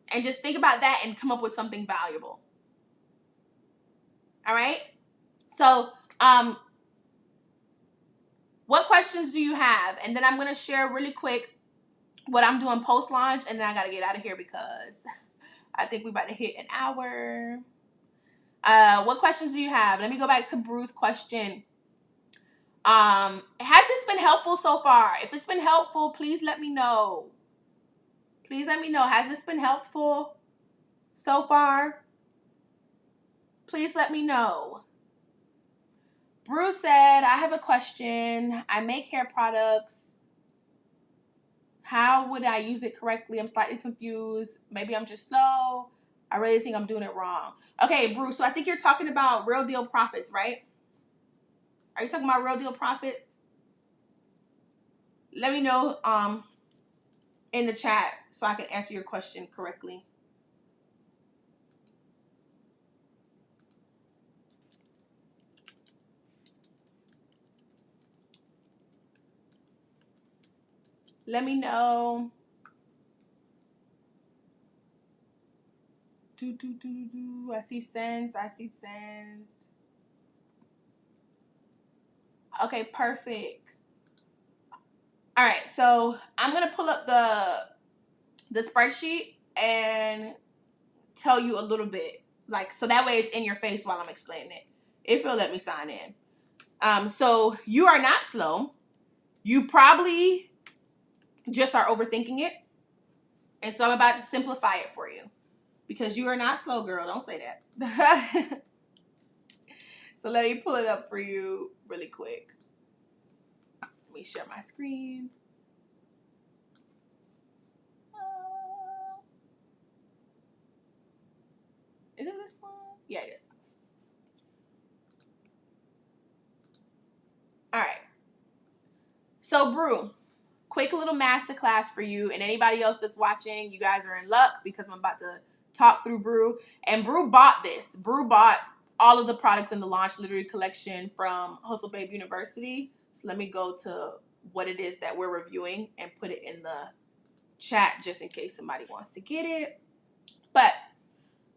And just think about that and come up with something valuable. All right? So, what questions do you have? And then I'm going to share really quick what I'm doing post-launch, and then I got to get out of here because I think we're about to hit an hour. What questions do you have? Let me go back to Bruce's question. Has this been helpful so far? If it's been helpful, please let me know. Please let me know. Has this been helpful so far? Please let me know. Bruce said, I have a question. I make hair products. How would I use it correctly? I'm slightly confused. Maybe I'm just slow. I really think I'm doing it wrong. Okay, Bruce, so I think you're talking about Real Deal Profits, right? Are you talking about Real Deal Profits? Let me know in the chat so I can answer your question correctly. Let me know. I see cents. Okay, perfect. All right, so I'm gonna pull up the spreadsheet and tell you a little bit, like, so that way it's in your face while I'm explaining it. If you'll let me sign in. So you are not slow. You probably just are overthinking it. And so I'm about to simplify it for you because you are not slow, girl. Don't say that. So let me pull it up for you really quick. Let me share my screen. Is it this one? Yeah, it is. All right. So, Brew, quick little masterclass for you and anybody else that's watching. You guys are in luck because I'm about to talk through Brew. And Brew bought this. Brew bought all of the products in the Launch Literary Collection from Hustle Babe University. So let me go to what it is that we're reviewing and put it in the chat just in case somebody wants to get it. But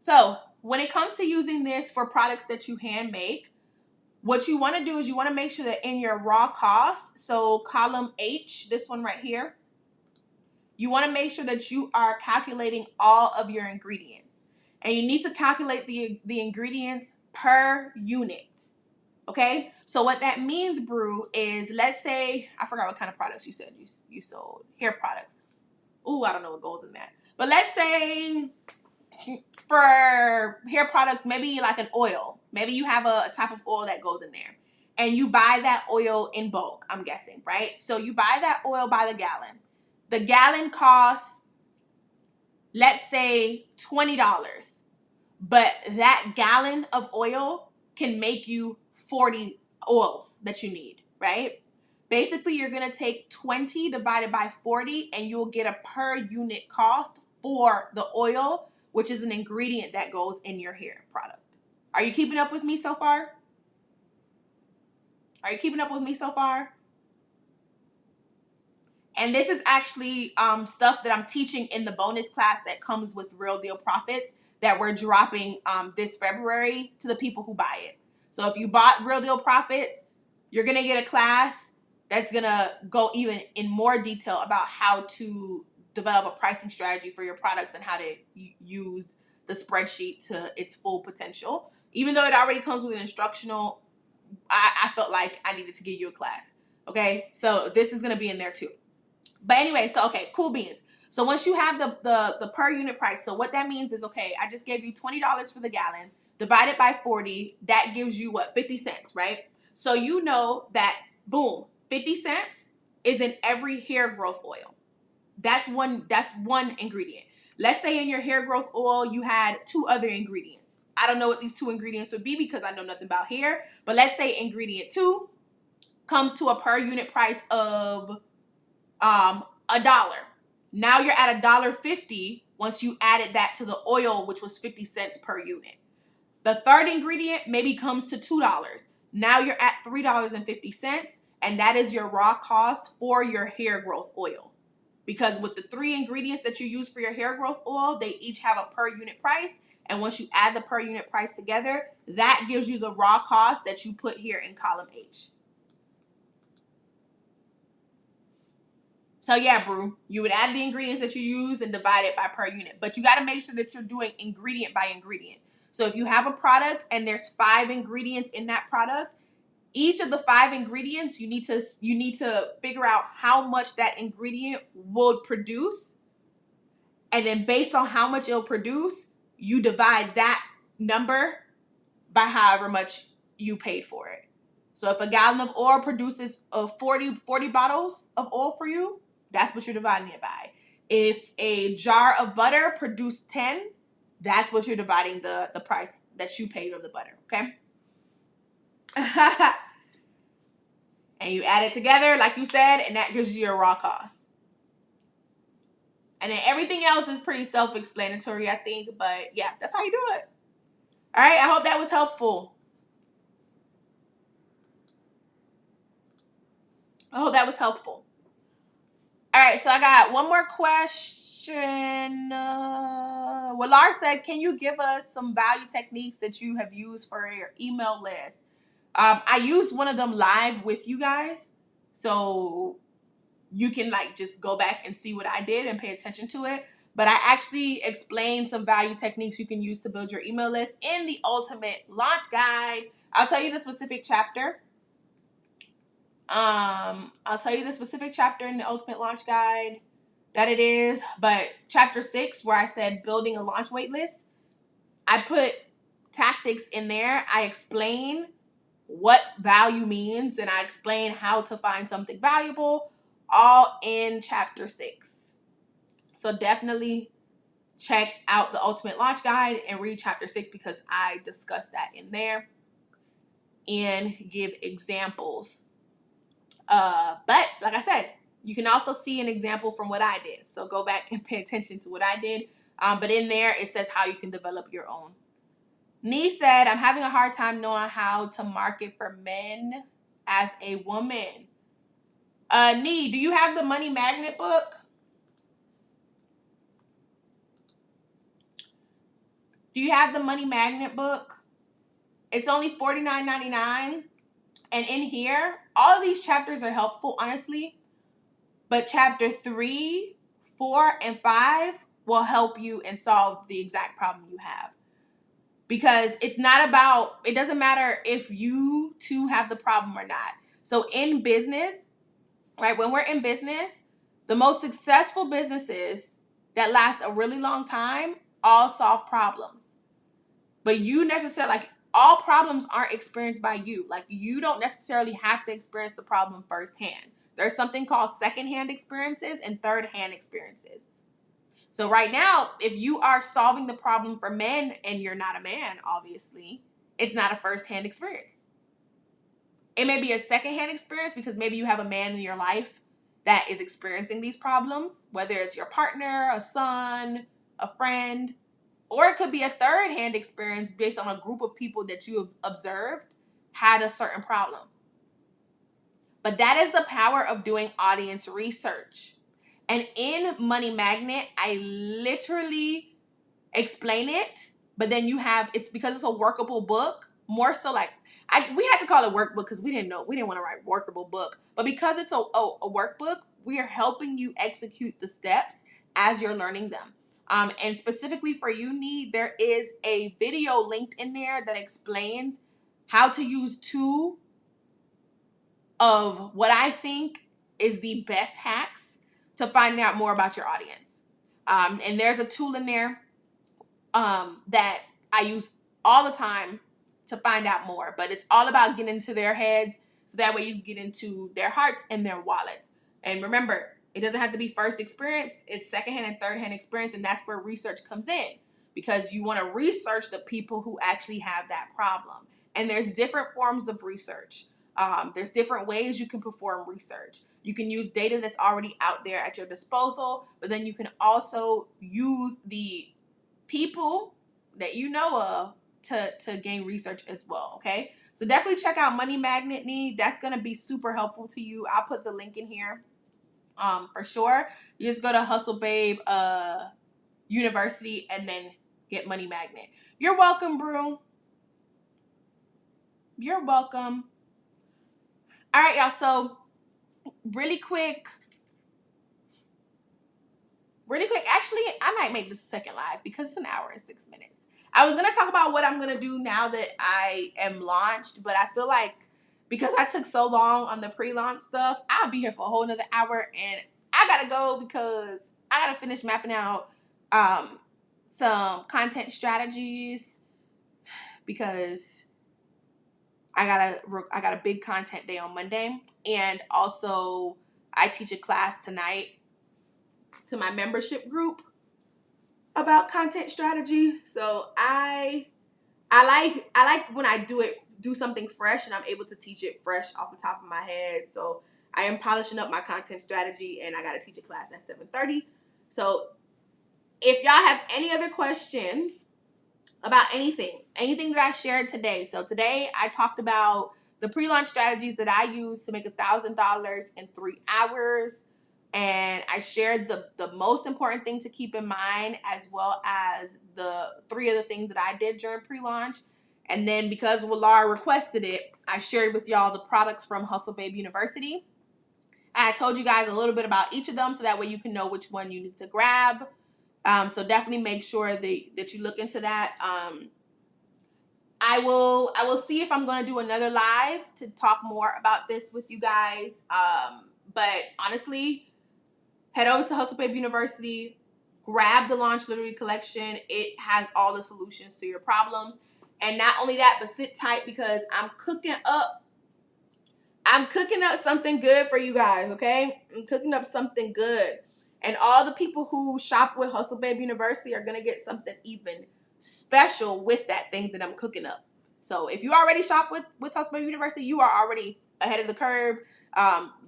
so when it comes to using this for products that you hand make, what you want to do is you want to make sure that in your raw costs, so column H, this one right here, you want to make sure that you are calculating all of your ingredients. And you need to calculate the ingredients per unit. Okay? So what that means, Brew, is let's say, I forgot what kind of products you said you sold. Hair products. Ooh, I don't know what goes in that. But let's say for hair products, maybe like an oil. Maybe you have a type of oil that goes in there. And you buy that oil in bulk, I'm guessing, right? So you buy that oil by the gallon. The gallon costs, let's say, $20. But that gallon of oil can make you 40 oils that you need, right? Basically, you're going to take 20 divided by 40 and you'll get a per unit cost for the oil, which is an ingredient that goes in your hair product. Are you keeping up with me so far? Are you keeping up with me so far? And this is actually stuff that I'm teaching in the bonus class that comes with Real Deal Profits that we're dropping this February to the people who buy it. So if you bought Real Deal Profits, you're going to get a class that's going to go even in more detail about how to develop a pricing strategy for your products and how to use the spreadsheet to its full potential. Even though it already comes with an instructional, I felt like I needed to give you a class. Okay, so this is going to be in there too. But anyway, so okay, cool beans. So once you have the per unit price, so what that means is, okay, I just gave you $20 for the gallon, divided by 40, that gives you what, 50 cents, right? So you know that, boom, 50 cents is in every hair growth oil. That's one ingredient. Let's say in your hair growth oil, you had 2 other ingredients. I don't know what these 2 ingredients would be because I know nothing about hair, but let's say ingredient 2 comes to a per unit price of $1. Now you're at $1.50 once you added that to the oil, which was 50 cents per unit. The third ingredient maybe comes to $2. Now you're at $3.50, and that is your raw cost for your hair growth oil. Because with the 3 ingredients that you use for your hair growth oil, they each have a per unit price. And once you add the per unit price together, that gives you the raw cost that you put here in column H. So yeah, Brew, you would add the ingredients that you use and divide it by per unit. But you got to make sure that you're doing ingredient by ingredient. So if you have a product and there's 5 ingredients in that product, each of the 5 ingredients, you need to figure out how much that ingredient will produce. And then based on how much it'll produce, you divide that number by however much you paid for it. So if a gallon of oil produces 40 bottles of oil for you, that's what you're dividing it by. If a jar of butter produced 10, that's what you're dividing the price that you paid of the butter, okay? And you add it together, like you said, and that gives you your raw cost. And then everything else is pretty self-explanatory, I think. But yeah, that's how you do it. All right, I hope that was helpful. All right, so I got one more question. Lar said, can you give us some value techniques that you have used for your email list? I used one of them live with you guys. So you can just go back and see what I did and pay attention to it. But I actually explained some value techniques you can use to build your email list in the Ultimate Launch Guide. I'll tell you the specific chapter. I'll tell you the specific chapter in the Ultimate Launch Guide that it is. But chapter 6, where I said building a launch wait list, I put tactics in there. I explain what value means, and I explain how to find something valuable, all in chapter 6. So definitely check out the Ultimate Launch Guide and read chapter 6 because I discuss that in there and give examples. But like I said, you can also see an example from what I did. So go back and pay attention to what I did. But in there, it says how you can develop your own. Nee said, I'm having a hard time knowing how to market for men as a woman. Nee, do you have the Money Magnet book? Do you have the Money Magnet book? It's only $49.99. And in here, all of these chapters are helpful, honestly. But chapter 3, 4, and 5 will help you and solve the exact problem you have. Because it doesn't matter if you two have the problem or not. So in business, right, when we're in business, the most successful businesses that last a really long time all solve problems. But all problems aren't experienced by you. You don't necessarily have to experience the problem firsthand. There's something called secondhand experiences and third-hand experiences. So right now, if you are solving the problem for men and you're not a man, obviously, it's not a first-hand experience. It may be a second-hand experience because maybe you have a man in your life that is experiencing these problems, whether it's your partner, a son, a friend, or it could be a third-hand experience based on a group of people that you have observed had a certain problem. But that is the power of doing audience research. And in Money Magnet, I literally explain it, but then it's because it's a workable book, more so we had to call it workbook because we didn't want to write workable book. But because it's a workbook, we are helping you execute the steps as you're learning them. And specifically for you, there is a video linked in there that explains how to use 2 of what I think is the best hacks to find out more about your audience. And there's a tool in there that I use all the time to find out more. But it's all about getting into their heads so that way you can get into their hearts and their wallets. And remember, it doesn't have to be first experience. It's secondhand and thirdhand experience. And that's where research comes in, because you want to research the people who actually have that problem. And there's different forms of research. There's different ways you can perform research. You can use data that's already out there at your disposal, but then you can also use the people that you know of to gain research as well, okay? So definitely check out Money Magnet Need. That's going to be super helpful to you. I'll put the link in here for sure. You just go to Hustle Babe University and then get Money Magnet. You're welcome, Brew. You're welcome. All right, y'all. So really quick. Actually, I might make this a second live because it's an hour and 6 minutes. I was going to talk about what I'm going to do now that I am launched, but I feel like because I took so long on the pre-launch stuff, I'll be here for a whole nother hour, and I got to go because I got to finish mapping out some content strategies, because I got a big content day on Monday, and also I teach a class tonight to my membership group about content strategy. So I like when I do something fresh and I'm able to teach it fresh off the top of my head. So I am polishing up my content strategy, and I got to teach a class at 7:30. So if y'all have any other questions about anything that I shared today. So today I talked about the pre-launch strategies that I use to make $1,000 in 3 hours. And I shared the most important thing to keep in mind, as well as the 3 other things that I did during pre-launch. And then because Willar requested it, I shared with y'all the products from Hustle Babe University. I told you guys a little bit about each of them, so that way you can know which one you need to grab. So definitely make sure that you look into that. I will see if I'm going to do another live to talk more about this with you guys. But honestly, head over to Hustle Babe University, grab the Launch Literally collection. It has all the solutions to your problems. And not only that, but sit tight, because I'm cooking up something good for you guys, okay? I'm cooking up something good. And all the people who shop with Hustle Babe University are going to get something even special with that thing that I'm cooking up. So if you already shop with Hustle Babe University, you are already ahead of the curve.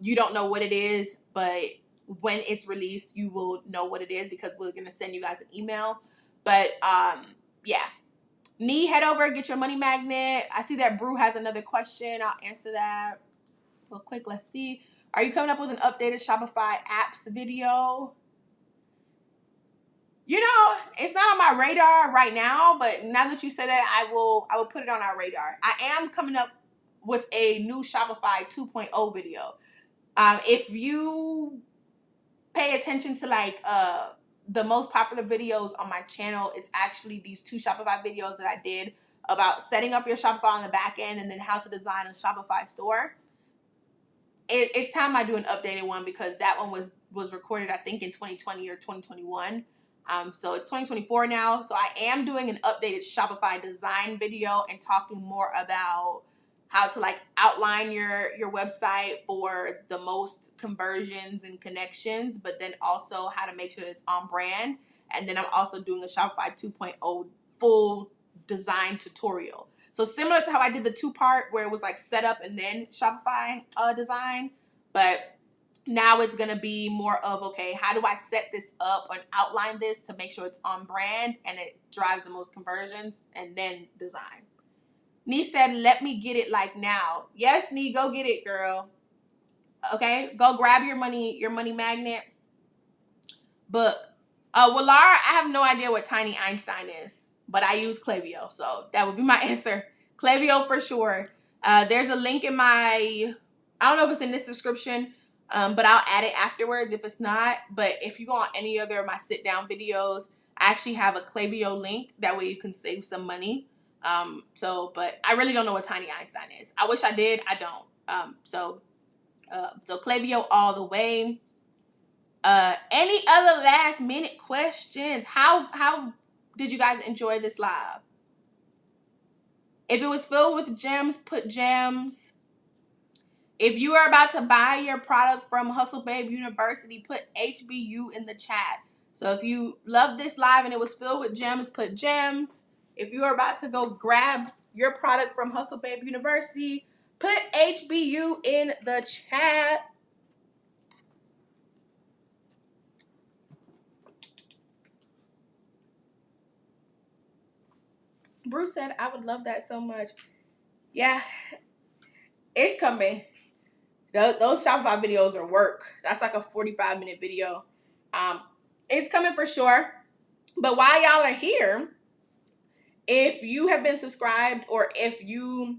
You don't know what it is, but when it's released, you will know what it is, because we're going to send you guys an email. But yeah. Head over, get your money magnet. I see that Brew has another question. I'll answer that real quick. Let's see. Are you coming up with an updated Shopify apps video? You know, it's not on my radar right now, but now that you say that, I will put it on our radar. I am coming up with a new Shopify 2.0 video. If you pay attention to like the most popular videos on my channel, it's actually these 2 Shopify videos that I did about setting up your Shopify on the back end, and then how to design a Shopify store. It's time I do an updated one, because that one was recorded, I think, in 2020 or 2021. So it's 2024 now. So I am doing an updated Shopify design video and talking more about how to like outline your website for the most conversions and connections, but then also how to make sure it's on brand. And then I'm also doing a Shopify 2.0 full design tutorial. So similar to how I did the 2-part where it was like setup and then Shopify design, but now it's going to be more of, okay, how do I set this up and outline this to make sure it's on brand and it drives the most conversions, and then design. Nee said, let me get it like now. Yes, Nee, go get it, girl. Okay, go grab your money magnet book. Well, Lara, I have no idea what Tiny Einstein is, but I use Klaviyo, so that would be my answer. Klaviyo for sure. There's a link in my, I don't know if it's in this description, but I'll add it afterwards if it's not. But if you go on any other of my sit down videos, I actually have a Klaviyo link. That way you can save some money. But I really don't know what Tiny Einstein is. I wish I did. I don't. So Klaviyo all the way. Any other last minute questions? How did you guys enjoy this live? If it was filled with gems, put gems. If you are about to buy your product from Hustle Babe University, put HBU in the chat. So if you love this live and it was filled with gems, put gems. If you are about to go grab your product from Hustle Babe University, put HBU in the chat. Bruce said, I would love that so much. Yeah, it's coming. Those Shopify videos are work. That's like a 45-minute video. It's coming for sure. But while y'all are here, if you have been subscribed or if you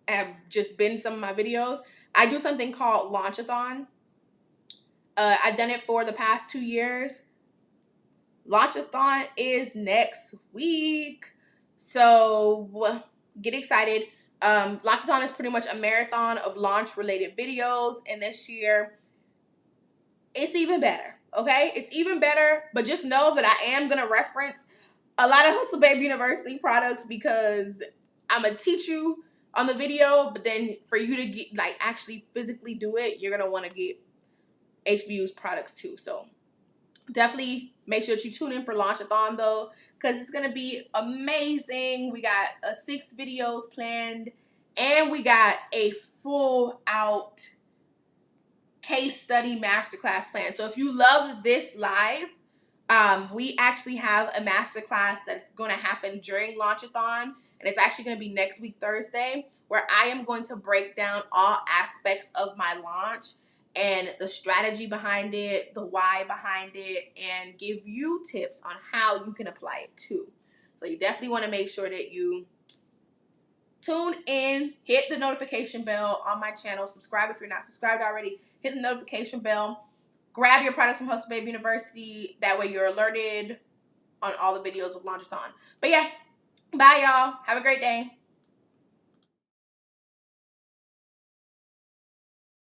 have just been some of my videos, I do something called Launchathon. I've done it for the past 2 years. Launchathon is next week. So get excited. Launchathon is pretty much a marathon of launch related videos. And this year, it's even better. Okay? It's even better. But just know that I am going to reference a lot of Hustle Babe University products because I'm going to teach you on the video. But then for you to get like actually physically do it, you're going to want to get HBU's products too. So definitely make sure that you tune in for Launchathon though, because it's going to be amazing. We got 6 videos planned and we got a full out case study masterclass plan. So if you loved this live, we actually have a masterclass that's going to happen during Launchathon, and it's actually going to be next week, Thursday, where I am going to break down all aspects of my launch and the strategy behind it, the why behind it, and give you tips on how you can apply it too. So you definitely want to make sure that you tune in, hit the notification bell on my channel, subscribe if you're not subscribed already, hit the notification bell, grab your products from Hustle Babe University. That way you're alerted on all the videos of Launchathon. But yeah, bye y'all. Have a great day.